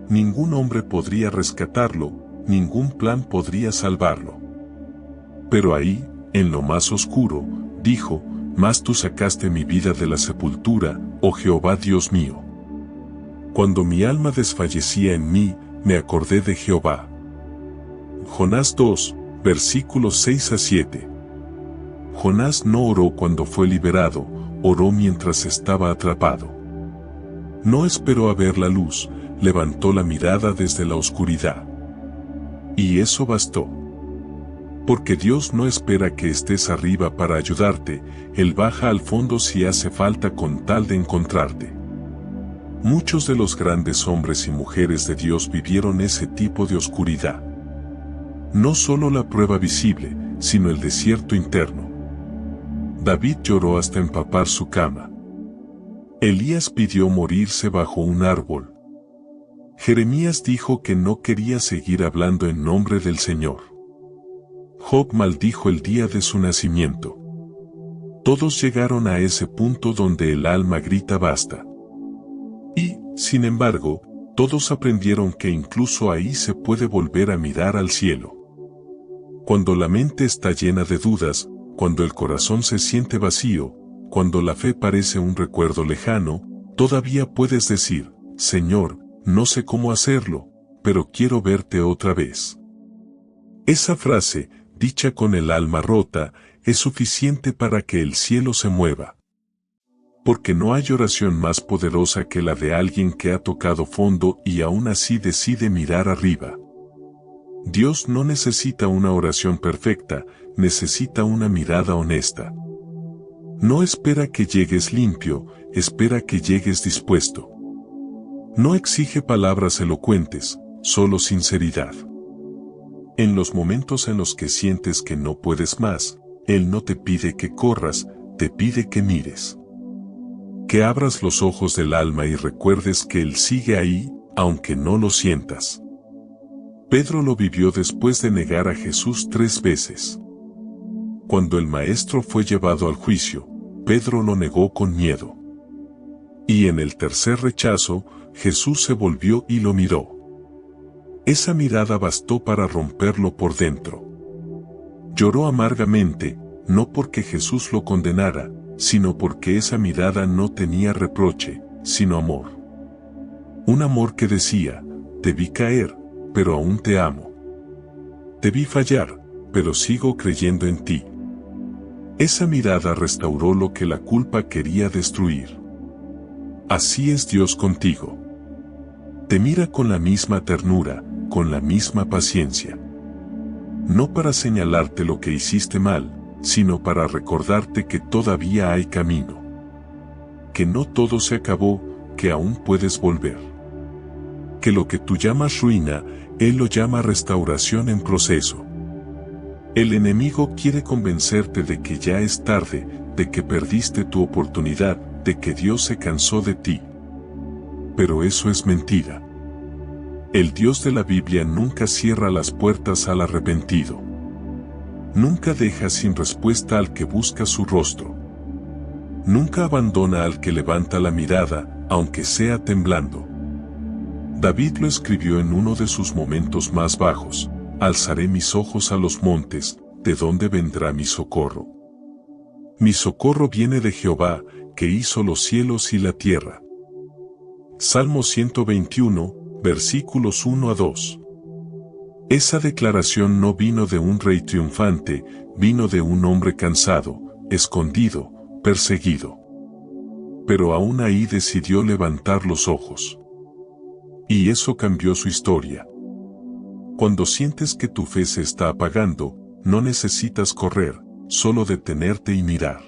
Ningún hombre podría rescatarlo, ningún plan podría salvarlo. Pero ahí, en lo más oscuro, dijo, «Mas tú sacaste mi vida de la sepultura, oh Jehová Dios mío. Cuando mi alma desfallecía en mí, me acordé de Jehová». Jonás 2, versículos 6 a 7. Jonás no oró cuando fue liberado, oró mientras estaba atrapado. No esperó a ver la luz, levantó la mirada desde la oscuridad. Y eso bastó. Porque Dios no espera que estés arriba para ayudarte, Él baja al fondo si hace falta con tal de encontrarte. Muchos de los grandes hombres y mujeres de Dios vivieron ese tipo de oscuridad. No solo la prueba visible, sino el desierto interno. David lloró hasta empapar su cama. Elías pidió morirse bajo un árbol. Jeremías dijo que no quería seguir hablando en nombre del Señor. Job maldijo el día de su nacimiento. Todos llegaron a ese punto donde el alma grita basta. Y, sin embargo, todos aprendieron que incluso ahí se puede volver a mirar al cielo. Cuando la mente está llena de dudas, cuando el corazón se siente vacío, cuando la fe parece un recuerdo lejano, todavía puedes decir, Señor, no sé cómo hacerlo, pero quiero verte otra vez. Esa frase, dicha con el alma rota, es suficiente para que el cielo se mueva. Porque no hay oración más poderosa que la de alguien que ha tocado fondo y aún así decide mirar arriba. Dios no necesita una oración perfecta, necesita una mirada honesta. No espera que llegues limpio, espera que llegues dispuesto. No exige palabras elocuentes, solo sinceridad. En los momentos en los que sientes que no puedes más, Él no te pide que corras, te pide que mires. Que abras los ojos del alma y recuerdes que Él sigue ahí, aunque no lo sientas. Pedro lo vivió después de negar a Jesús 3 veces. Cuando el Maestro fue llevado al juicio, Pedro lo negó con miedo. Y en el tercer rechazo, Jesús se volvió y lo miró. Esa mirada bastó para romperlo por dentro. Lloró amargamente, no porque Jesús lo condenara, sino porque esa mirada no tenía reproche, sino amor. Un amor que decía, te vi caer, pero aún te amo. Te vi fallar, pero sigo creyendo en ti. Esa mirada restauró lo que la culpa quería destruir. Así es Dios contigo. Te mira con la misma ternura, con la misma paciencia. no para señalarte lo que hiciste mal, sino para recordarte que todavía hay camino. Que no todo se acabó, que aún puedes volver. Que lo que tú llamas ruina, Él lo llama restauración en proceso. El enemigo quiere convencerte de que ya es tarde, de que perdiste tu oportunidad, de que Dios se cansó de ti. Pero eso es mentira. El Dios de la Biblia nunca cierra las puertas al arrepentido. Nunca deja sin respuesta al que busca su rostro. Nunca abandona al que levanta la mirada, aunque sea temblando. David lo escribió en uno de sus momentos más bajos: alzaré mis ojos a los montes, ¿de dónde vendrá mi socorro? Mi socorro viene de Jehová, que hizo los cielos y la tierra. Salmo 121, versículos 1 a 2. Esa declaración no vino de un rey triunfante, vino de un hombre cansado, escondido, perseguido. Pero aún ahí decidió levantar los ojos. Y eso cambió su historia. Cuando sientes que tu fe se está apagando, no necesitas correr, solo detenerte y mirar.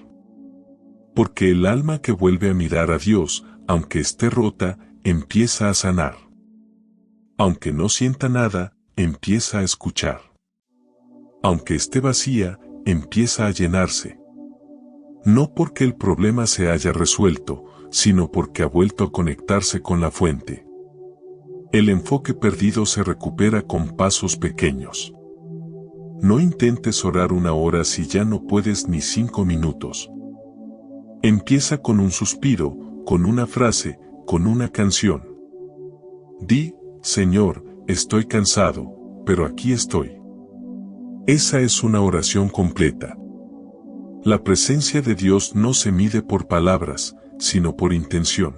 Porque el alma que vuelve a mirar a Dios, aunque esté rota, empieza a sanar. Aunque no sienta nada, empieza a escuchar. Aunque esté vacía, empieza a llenarse. No porque el problema se haya resuelto, sino porque ha vuelto a conectarse con la fuente. El enfoque perdido se recupera con pasos pequeños. No intentes orar 1 hora si ya no puedes ni 5 minutos. Empieza con un suspiro, con una frase, con una canción. Di: Señor, estoy cansado, pero aquí estoy. Esa es una oración completa. La presencia de Dios no se mide por palabras, sino por intención.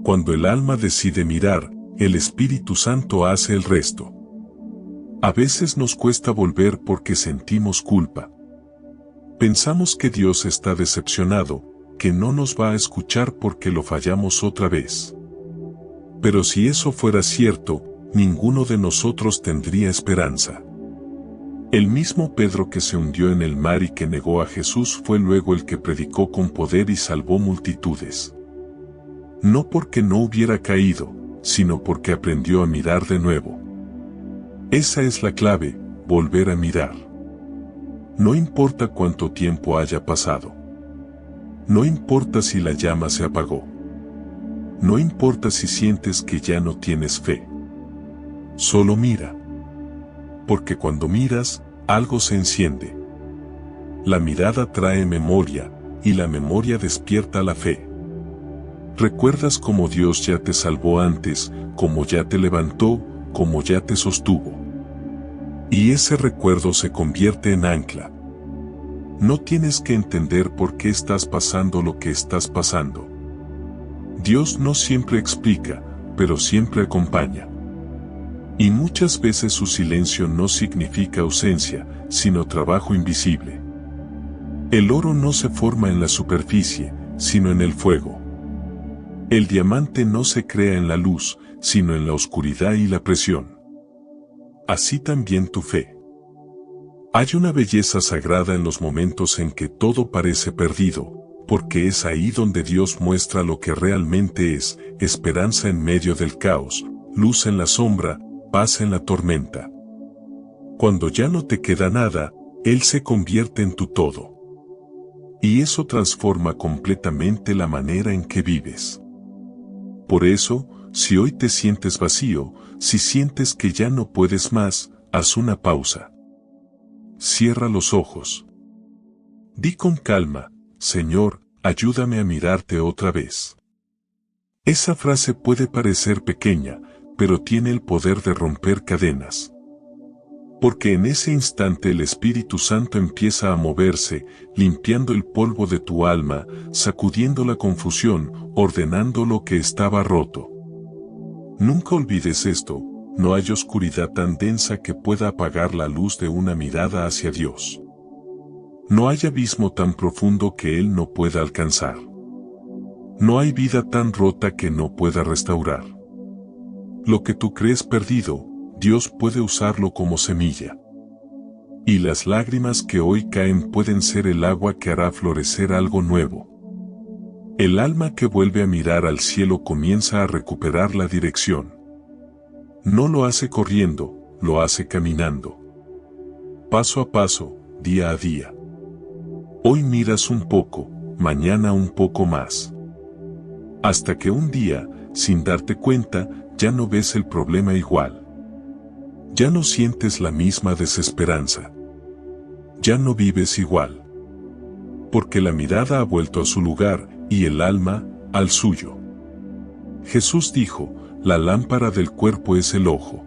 Cuando el alma decide mirar, el Espíritu Santo hace el resto. A veces nos cuesta volver porque sentimos culpa. Pensamos que Dios está decepcionado, que no nos va a escuchar porque lo fallamos otra vez. Pero si eso fuera cierto, ninguno de nosotros tendría esperanza. El mismo Pedro que se hundió en el mar y que negó a Jesús fue luego el que predicó con poder y salvó multitudes. No porque no hubiera caído, sino porque aprendió a mirar de nuevo. Esa es la clave: volver a mirar. No importa cuánto tiempo haya pasado. No importa si la llama se apagó. No importa si sientes que ya no tienes fe. Solo mira. Porque cuando miras, algo se enciende. La mirada trae memoria, y la memoria despierta la fe. Recuerdas cómo Dios ya te salvó antes, cómo ya te levantó, cómo ya te sostuvo. Y ese recuerdo se convierte en ancla. No tienes que entender por qué estás pasando lo que estás pasando. Dios no siempre explica, pero siempre acompaña. Y muchas veces su silencio no significa ausencia, sino trabajo invisible. El oro no se forma en la superficie, sino en el fuego. El diamante no se crea en la luz, sino en la oscuridad y la presión. Así también tu fe. Hay una belleza sagrada en los momentos en que todo parece perdido, porque es ahí donde Dios muestra lo que realmente es: esperanza en medio del caos, luz en la sombra, paz en la tormenta. Cuando ya no te queda nada, Él se convierte en tu todo. Y eso transforma completamente la manera en que vives. Por eso, si hoy te sientes vacío, si sientes que ya no puedes más, haz una pausa. Cierra los ojos. Di con calma: Señor, ayúdame a mirarte otra vez. Esa frase puede parecer pequeña, pero tiene el poder de romper cadenas. Porque en ese instante el Espíritu Santo empieza a moverse, limpiando el polvo de tu alma, sacudiendo la confusión, ordenando lo que estaba roto. Nunca olvides esto: no hay oscuridad tan densa que pueda apagar la luz de una mirada hacia Dios. No hay abismo tan profundo que Él no pueda alcanzar. No hay vida tan rota que no pueda restaurar. Lo que tú crees perdido, Dios puede usarlo como semilla. Y las lágrimas que hoy caen pueden ser el agua que hará florecer algo nuevo. El alma que vuelve a mirar al cielo comienza a recuperar la dirección. No lo hace corriendo, lo hace caminando. Paso a paso, día a día. Hoy miras un poco, mañana un poco más. Hasta que un día, sin darte cuenta, ya no ves el problema igual. Ya no sientes la misma desesperanza. Ya no vives igual. Porque la mirada ha vuelto a su lugar y el alma, al suyo. Jesús dijo, la lámpara del cuerpo es el ojo.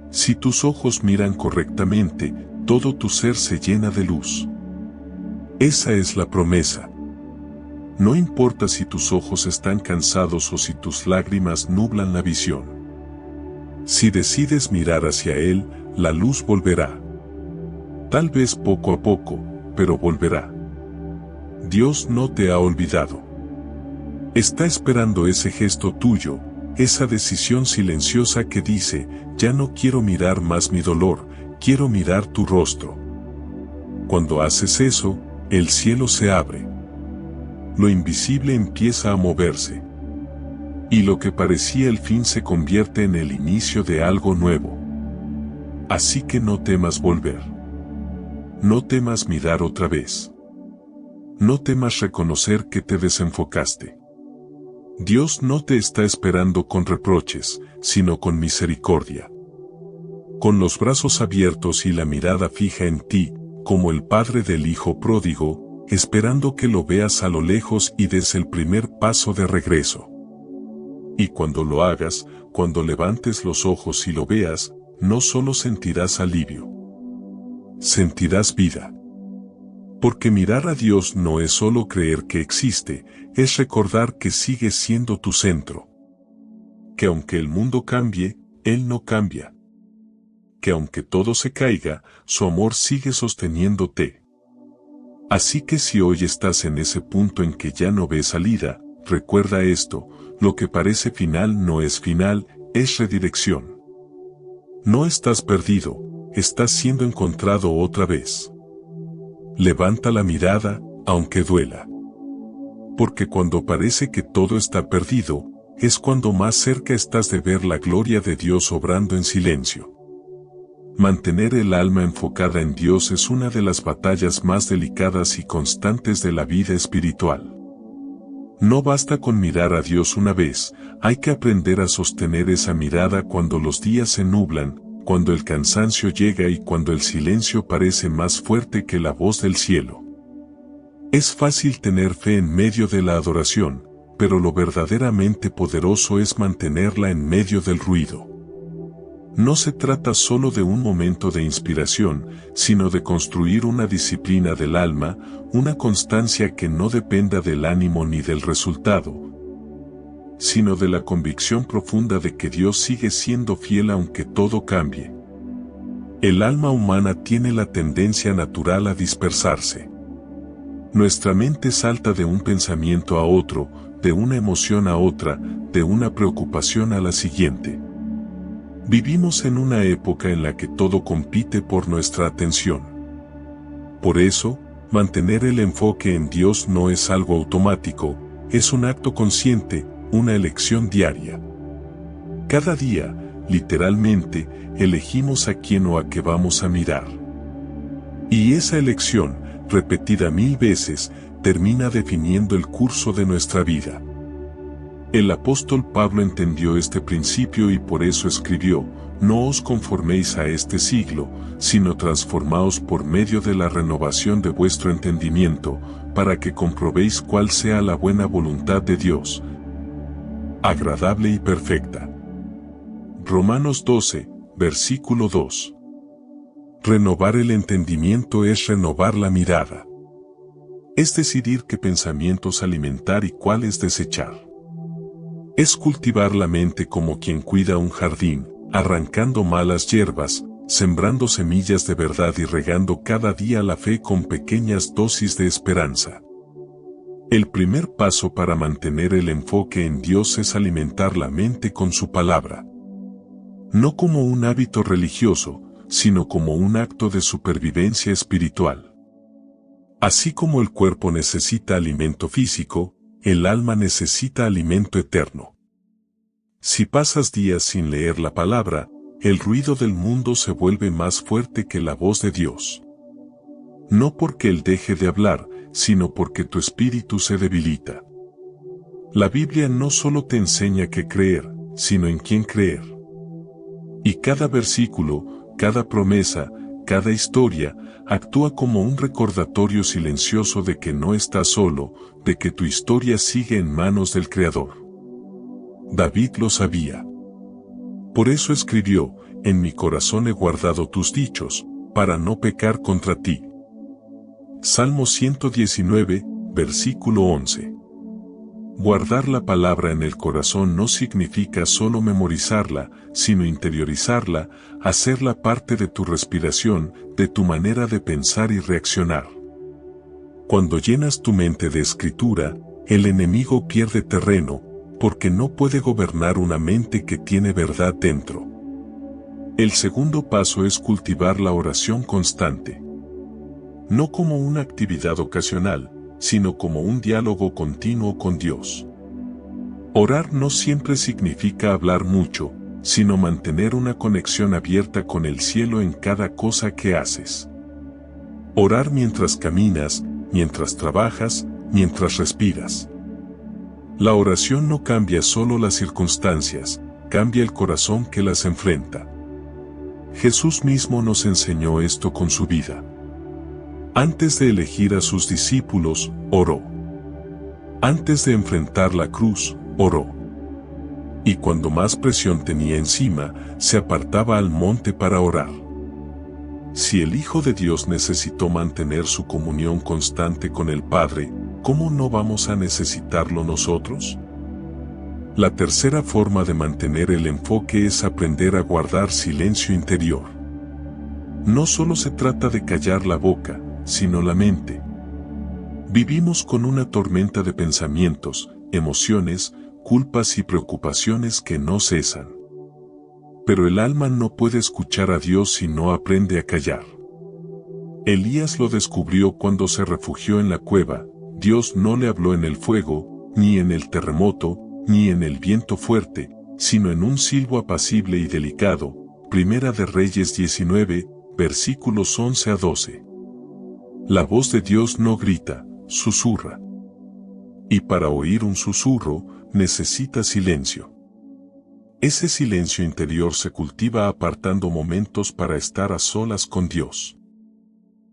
Si tus ojos miran correctamente, todo tu ser se llena de luz. Esa es la promesa. No importa si tus ojos están cansados o si tus lágrimas nublan la visión. Si decides mirar hacia Él, la luz volverá. Tal vez poco a poco, pero volverá. Dios no te ha olvidado. Está esperando ese gesto tuyo, esa decisión silenciosa que dice, ya no quiero mirar más mi dolor, quiero mirar tu rostro. Cuando haces eso, el cielo se abre. Lo invisible empieza a moverse. Y lo que parecía el fin se convierte en el inicio de algo nuevo. Así que no temas volver. No temas mirar otra vez. No temas reconocer que te desenfocaste. Dios no te está esperando con reproches, sino con misericordia. Con los brazos abiertos y la mirada fija en ti, como el padre del hijo pródigo, esperando que lo veas a lo lejos y des el primer paso de regreso. Y cuando lo hagas, cuando levantes los ojos y lo veas, no solo sentirás alivio. Sentirás vida. Porque mirar a Dios no es solo creer que existe, es recordar que sigue siendo tu centro. Que aunque el mundo cambie, Él no cambia. Que aunque todo se caiga, su amor sigue sosteniéndote. Así que si hoy estás en ese punto en que ya no ves salida, recuerda esto, lo que parece final no es final, es redirección. No estás perdido, estás siendo encontrado otra vez. Levanta la mirada, aunque duela. Porque cuando parece que todo está perdido, es cuando más cerca estás de ver la gloria de Dios obrando en silencio. Mantener el alma enfocada en Dios es una de las batallas más delicadas y constantes de la vida espiritual. No basta con mirar a Dios una vez, hay que aprender a sostener esa mirada cuando los días se nublan, cuando el cansancio llega y cuando el silencio parece más fuerte que la voz del cielo. Es fácil tener fe en medio de la adoración, pero lo verdaderamente poderoso es mantenerla en medio del ruido. No se trata solo de un momento de inspiración, sino de construir una disciplina del alma, una constancia que no dependa del ánimo ni del resultado, sino de la convicción profunda de que Dios sigue siendo fiel aunque todo cambie. El alma humana tiene la tendencia natural a dispersarse. Nuestra mente salta de un pensamiento a otro, de una emoción a otra, de una preocupación a la siguiente. Vivimos en una época en la que todo compite por nuestra atención. Por eso, mantener el enfoque en Dios no es algo automático, es un acto consciente, una elección diaria. Cada día, literalmente, elegimos a quién o a qué vamos a mirar. Y esa elección, repetida 1000 veces, termina definiendo el curso de nuestra vida. El apóstol Pablo entendió este principio y por eso escribió, no os conforméis a este siglo, sino transformaos por medio de la renovación de vuestro entendimiento, para que comprobéis cuál sea la buena voluntad de Dios, agradable y perfecta. Romanos 12, versículo 2. Renovar el entendimiento es renovar la mirada. Es decidir qué pensamientos alimentar y cuáles desechar. Es cultivar la mente como quien cuida un jardín, arrancando malas hierbas, sembrando semillas de verdad y regando cada día la fe con pequeñas dosis de esperanza. El primer paso para mantener el enfoque en Dios es alimentar la mente con su palabra. No como un hábito religioso, sino como un acto de supervivencia espiritual. Así como el cuerpo necesita alimento físico, el alma necesita alimento eterno. Si pasas días sin leer la palabra, el ruido del mundo se vuelve más fuerte que la voz de Dios. No porque Él deje de hablar, sino porque tu espíritu se debilita. La Biblia no solo te enseña qué creer, sino en quién creer. Y cada versículo, cada promesa, cada historia, actúa como un recordatorio silencioso de que no estás solo, de que tu historia sigue en manos del Creador. David lo sabía. Por eso escribió: en mi corazón he guardado tus dichos, para no pecar contra ti. Salmo 119, versículo 11. Guardar la palabra en el corazón no significa solo memorizarla, sino interiorizarla, hacerla parte de tu respiración, de tu manera de pensar y reaccionar. Cuando llenas tu mente de escritura, el enemigo pierde terreno, porque no puede gobernar una mente que tiene verdad dentro. El segundo paso es cultivar la oración constante. No como una actividad ocasional, sino como un diálogo continuo con Dios. Orar no siempre significa hablar mucho, sino mantener una conexión abierta con el cielo en cada cosa que haces. Orar mientras caminas, mientras trabajas, mientras respiras. La oración no cambia solo las circunstancias, cambia el corazón que las enfrenta. Jesús mismo nos enseñó esto con su vida. Antes de elegir a sus discípulos, oró. Antes de enfrentar la cruz, oró. Y cuando más presión tenía encima, se apartaba al monte para orar. Si el Hijo de Dios necesitó mantener su comunión constante con el Padre, ¿cómo no vamos a necesitarlo nosotros? La tercera forma de mantener el enfoque es aprender a guardar silencio interior. No solo se trata de callar la boca, sino la mente. Vivimos con una tormenta de pensamientos, emociones, culpas y preocupaciones que no cesan. Pero el alma no puede escuchar a Dios si no aprende a callar. Elías lo descubrió cuando se refugió en la cueva. Dios no le habló en el fuego, ni en el terremoto, ni en el viento fuerte, sino en un silbo apacible y delicado. Primera de Reyes 19, versículos 11 a 12. La voz de Dios no grita, susurra. Y para oír un susurro, necesita silencio. Ese silencio interior se cultiva apartando momentos para estar a solas con Dios.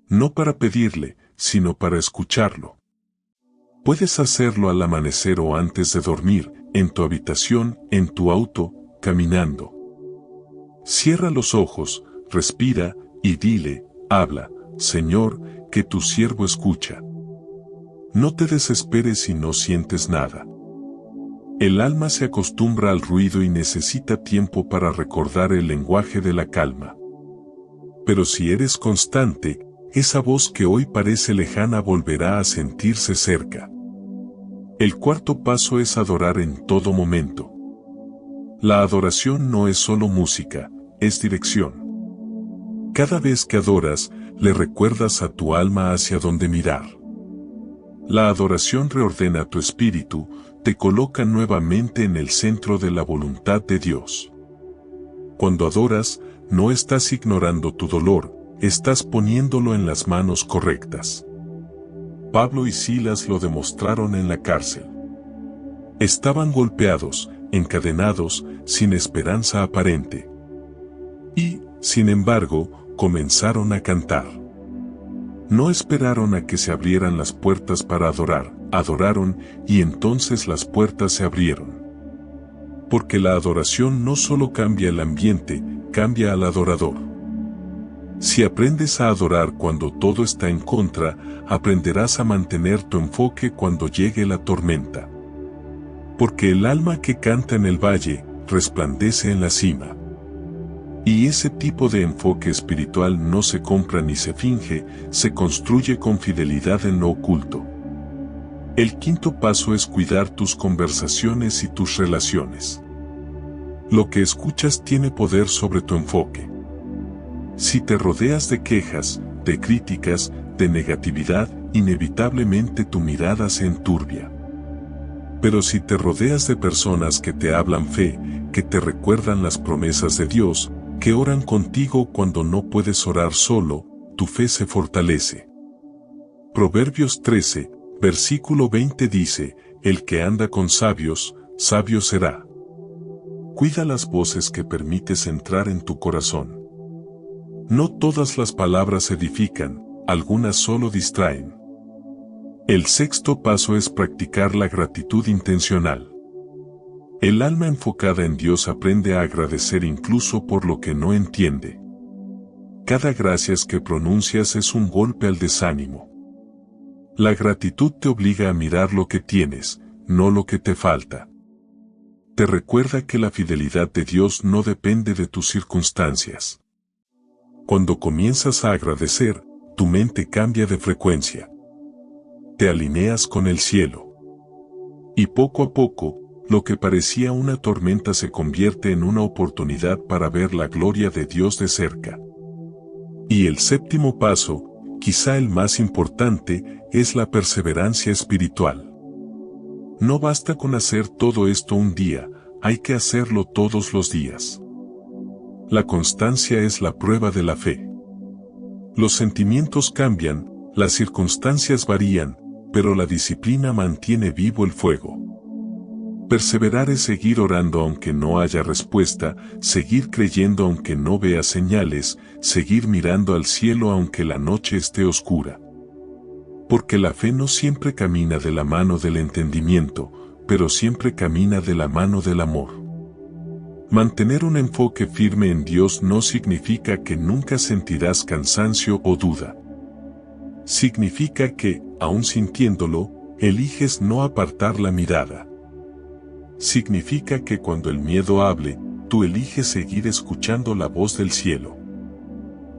No para pedirle, sino para escucharlo. Puedes hacerlo al amanecer o antes de dormir, en tu habitación, en tu auto, caminando. Cierra los ojos, respira, y dile: habla, Señor, que tu siervo escucha. No te desesperes si no sientes nada. El alma se acostumbra al ruido y necesita tiempo para recordar el lenguaje de la calma. Pero si eres constante, esa voz que hoy parece lejana volverá a sentirse cerca. El cuarto paso es adorar en todo momento. La adoración no es solo música, es dirección. Cada vez que adoras, le recuerdas a tu alma hacia dónde mirar. La adoración reordena tu espíritu, te coloca nuevamente en el centro de la voluntad de Dios. Cuando adoras, no estás ignorando tu dolor, estás poniéndolo en las manos correctas. Pablo y Silas lo demostraron en la cárcel. Estaban golpeados, encadenados, sin esperanza aparente. Y, sin embargo, comenzaron a cantar. No esperaron a que se abrieran las puertas para adorar, adoraron, y entonces las puertas se abrieron. Porque la adoración no solo cambia el ambiente, cambia al adorador. Si aprendes a adorar cuando todo está en contra, aprenderás a mantener tu enfoque cuando llegue la tormenta. Porque el alma que canta en el valle, resplandece en la cima. Y ese tipo de enfoque espiritual no se compra ni se finge, se construye con fidelidad en lo oculto. El quinto paso es cuidar tus conversaciones y tus relaciones. Lo que escuchas tiene poder sobre tu enfoque. Si te rodeas de quejas, de críticas, de negatividad, inevitablemente tu mirada se enturbia. Pero si te rodeas de personas que te hablan fe, que te recuerdan las promesas de Dios, que oran contigo cuando no puedes orar solo, tu fe se fortalece. Proverbios 13, versículo 20 dice, el que anda con sabios, sabio será. Cuida las voces que permites entrar en tu corazón. No todas las palabras edifican, algunas solo distraen. El sexto paso es practicar la gratitud intencional. El alma enfocada en Dios aprende a agradecer incluso por lo que no entiende. Cada gracias que pronuncias es un golpe al desánimo. La gratitud te obliga a mirar lo que tienes, no lo que te falta. Te recuerda que la fidelidad de Dios no depende de tus circunstancias. Cuando comienzas a agradecer, tu mente cambia de frecuencia. Te alineas con el cielo. Y poco a poco, lo que parecía una tormenta se convierte en una oportunidad para ver la gloria de Dios de cerca. Y el séptimo paso, quizá el más importante, es la perseverancia espiritual. No basta con hacer todo esto un día, hay que hacerlo todos los días. La constancia es la prueba de la fe. Los sentimientos cambian, las circunstancias varían, pero la disciplina mantiene vivo el fuego. Perseverar es seguir orando aunque no haya respuesta, seguir creyendo aunque no vea señales, seguir mirando al cielo aunque la noche esté oscura. Porque la fe no siempre camina de la mano del entendimiento, pero siempre camina de la mano del amor. Mantener un enfoque firme en Dios no significa que nunca sentirás cansancio o duda. Significa que, aun sintiéndolo, eliges no apartar la mirada. Significa que cuando el miedo hable, tú eliges seguir escuchando la voz del cielo.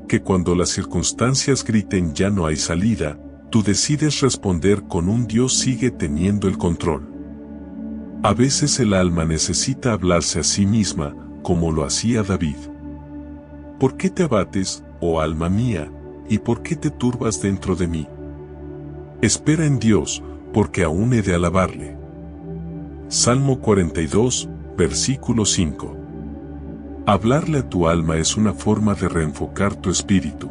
Que cuando las circunstancias griten ya no hay salida, tú decides responder con un Dios sigue teniendo el control. A veces el alma necesita hablarse a sí misma, como lo hacía David. ¿Por qué te abates, oh alma mía, y por qué te turbas dentro de mí? Espera en Dios, porque aún he de alabarle. Salmo 42, versículo 5. Hablarle a tu alma es una forma de reenfocar tu espíritu.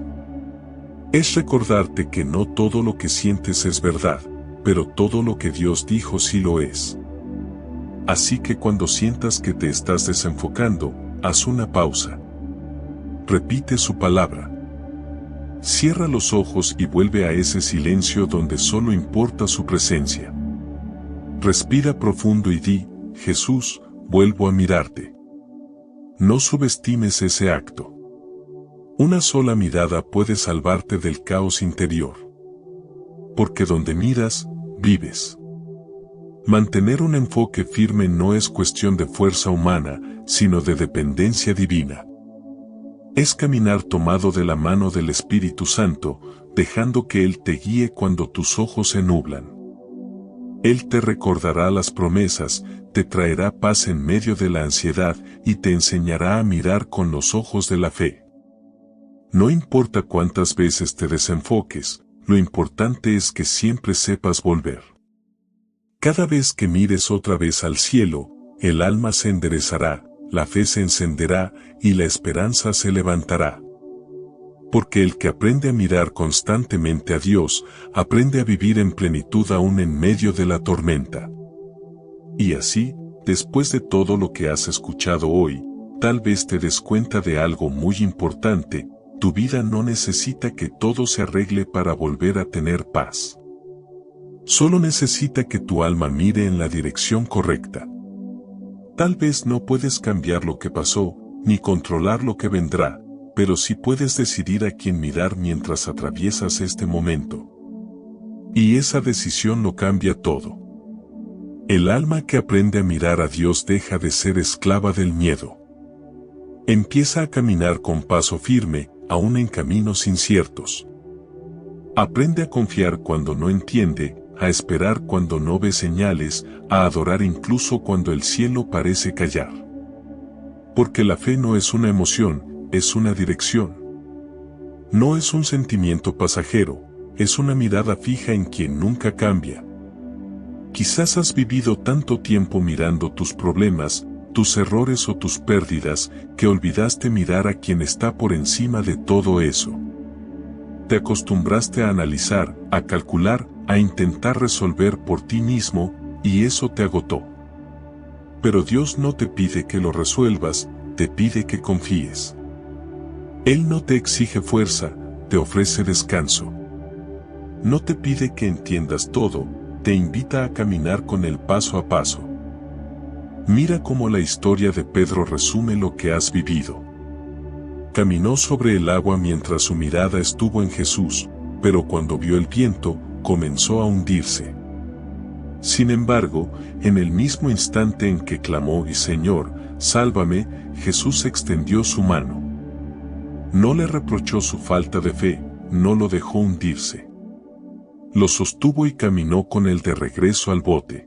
Es recordarte que no todo lo que sientes es verdad, pero todo lo que Dios dijo sí lo es. Así que cuando sientas que te estás desenfocando, haz una pausa. Repite su palabra. Cierra los ojos y vuelve a ese silencio donde solo importa su presencia. Respira profundo y di, Jesús, vuelvo a mirarte. No subestimes ese acto. Una sola mirada puede salvarte del caos interior. Porque donde miras, vives. Mantener un enfoque firme no es cuestión de fuerza humana, sino de dependencia divina. Es caminar tomado de la mano del Espíritu Santo, dejando que Él te guíe cuando tus ojos se nublan. Él te recordará las promesas, te traerá paz en medio de la ansiedad y te enseñará a mirar con los ojos de la fe. No importa cuántas veces te desenfoques, lo importante es que siempre sepas volver. Cada vez que mires otra vez al cielo, el alma se enderezará, la fe se encenderá y la esperanza se levantará. Porque el que aprende a mirar constantemente a Dios, aprende a vivir en plenitud aún en medio de la tormenta. Y así, después de todo lo que has escuchado hoy, tal vez te des cuenta de algo muy importante: tu vida no necesita que todo se arregle para volver a tener paz. Solo necesita que tu alma mire en la dirección correcta. Tal vez no puedes cambiar lo que pasó, ni controlar lo que vendrá, pero sí puedes decidir a quién mirar mientras atraviesas este momento. Y esa decisión lo cambia todo. El alma que aprende a mirar a Dios deja de ser esclava del miedo. Empieza a caminar con paso firme, aún en caminos inciertos. Aprende a confiar cuando no entiende, a esperar cuando no ve señales, a adorar incluso cuando el cielo parece callar. Porque la fe no es una emoción, es una dirección. No es un sentimiento pasajero, es una mirada fija en quien nunca cambia. Quizás has vivido tanto tiempo mirando tus problemas, tus errores o tus pérdidas, que olvidaste mirar a quien está por encima de todo eso. Te acostumbraste a analizar, a calcular, a intentar resolver por ti mismo, y eso te agotó. Pero Dios no te pide que lo resuelvas, te pide que confíes. Él no te exige fuerza, te ofrece descanso. No te pide que entiendas todo, te invita a caminar con él paso a paso. Mira cómo la historia de Pedro resume lo que has vivido. Caminó sobre el agua mientras su mirada estuvo en Jesús, pero cuando vio el viento, comenzó a hundirse. Sin embargo, en el mismo instante en que clamó y Señor, sálvame, Jesús extendió su mano. No le reprochó su falta de fe, no lo dejó hundirse. Lo sostuvo y caminó con él de regreso al bote.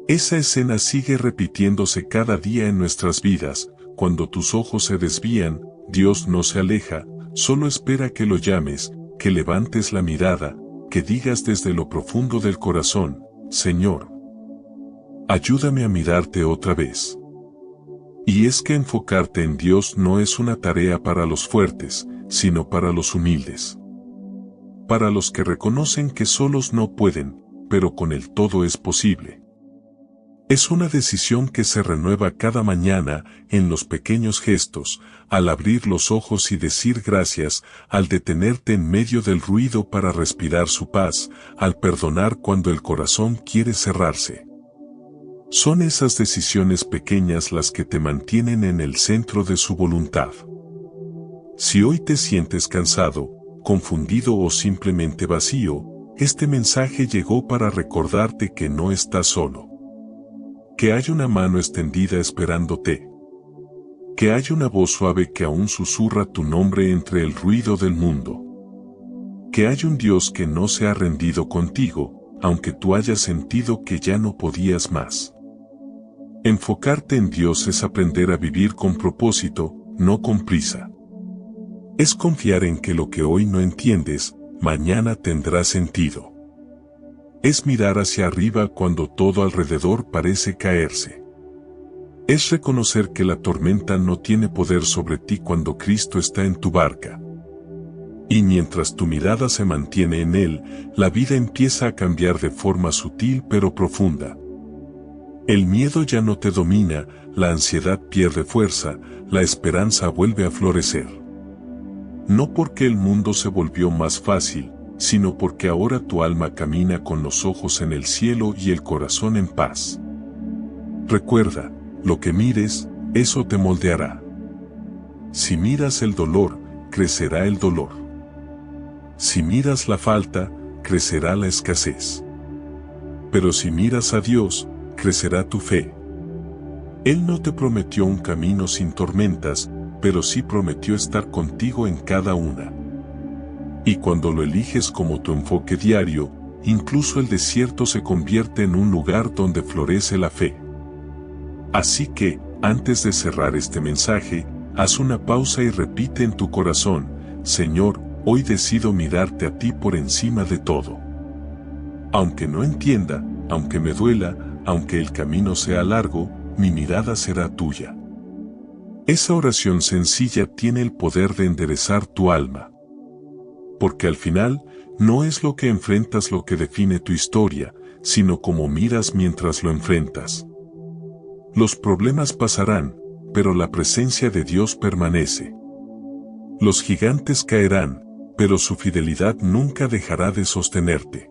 Esa escena sigue repitiéndose cada día en nuestras vidas. Cuando tus ojos se desvían, Dios no se aleja, solo espera que lo llames, que levantes la mirada, que digas desde lo profundo del corazón, Señor, ayúdame a mirarte otra vez. Y es que enfocarte en Dios no es una tarea para los fuertes, sino para los humildes. Para los que reconocen que solos no pueden, pero con Él todo es posible. Es una decisión que se renueva cada mañana en los pequeños gestos, al abrir los ojos y decir gracias, al detenerte en medio del ruido para respirar su paz, al perdonar cuando el corazón quiere cerrarse. Son esas decisiones pequeñas las que te mantienen en el centro de su voluntad. Si hoy te sientes cansado, confundido o simplemente vacío, este mensaje llegó para recordarte que no estás solo. Que hay una mano extendida esperándote. Que hay una voz suave que aún susurra tu nombre entre el ruido del mundo. Que hay un Dios que no se ha rendido contigo, aunque tú hayas sentido que ya no podías más. Enfocarte en Dios es aprender a vivir con propósito, no con prisa. Es confiar en que lo que hoy no entiendes, mañana tendrá sentido. Es mirar hacia arriba cuando todo alrededor parece caerse. Es reconocer que la tormenta no tiene poder sobre ti cuando Cristo está en tu barca. Y mientras tu mirada se mantiene en Él, la vida empieza a cambiar de forma sutil pero profunda. El miedo ya no te domina, la ansiedad pierde fuerza, la esperanza vuelve a florecer. No porque el mundo se volvió más fácil, sino porque ahora tu alma camina con los ojos en el cielo y el corazón en paz. Recuerda, lo que mires, eso te moldeará. Si miras el dolor, crecerá el dolor. Si miras la falta, crecerá la escasez. Pero si miras a Dios, crecerá tu fe. Él no te prometió un camino sin tormentas, pero sí prometió estar contigo en cada una. Y cuando lo eliges como tu enfoque diario, incluso el desierto se convierte en un lugar donde florece la fe. Así que, antes de cerrar este mensaje, haz una pausa y repite en tu corazón, Señor, hoy decido mirarte a ti por encima de todo. Aunque no entienda, aunque me duela, aunque el camino sea largo, mi mirada será tuya. Esa oración sencilla tiene el poder de enderezar tu alma. Porque al final, no es lo que enfrentas lo que define tu historia, sino cómo miras mientras lo enfrentas. Los problemas pasarán, pero la presencia de Dios permanece. Los gigantes caerán, pero su fidelidad nunca dejará de sostenerte.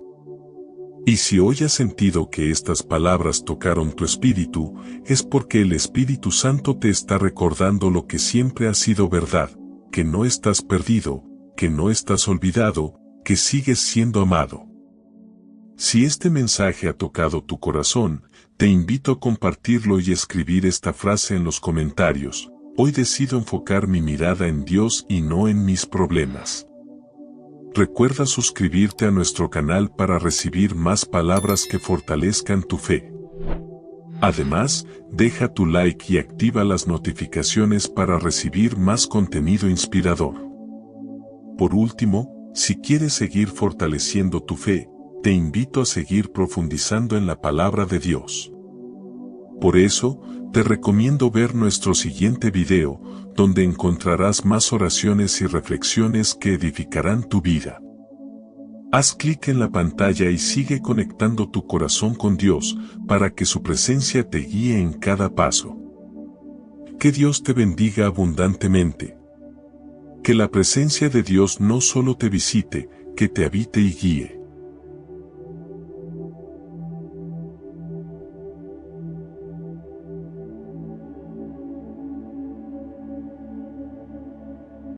Y si hoy has sentido que estas palabras tocaron tu espíritu, es porque el Espíritu Santo te está recordando lo que siempre ha sido verdad, que no estás perdido, que no estás olvidado, que sigues siendo amado. Si este mensaje ha tocado tu corazón, te invito a compartirlo y escribir esta frase en los comentarios. Hoy decido enfocar mi mirada en Dios y no en mis problemas. Recuerda suscribirte a nuestro canal para recibir más palabras que fortalezcan tu fe. Además, deja tu like y activa las notificaciones para recibir más contenido inspirador. Por último, si quieres seguir fortaleciendo tu fe, te invito a seguir profundizando en la palabra de Dios. Por eso, te recomiendo ver nuestro siguiente video, donde encontrarás más oraciones y reflexiones que edificarán tu vida. Haz clic en la pantalla y sigue conectando tu corazón con Dios, para que su presencia te guíe en cada paso. Que Dios te bendiga abundantemente. Que la presencia de Dios no solo te visite, que te habite y guíe.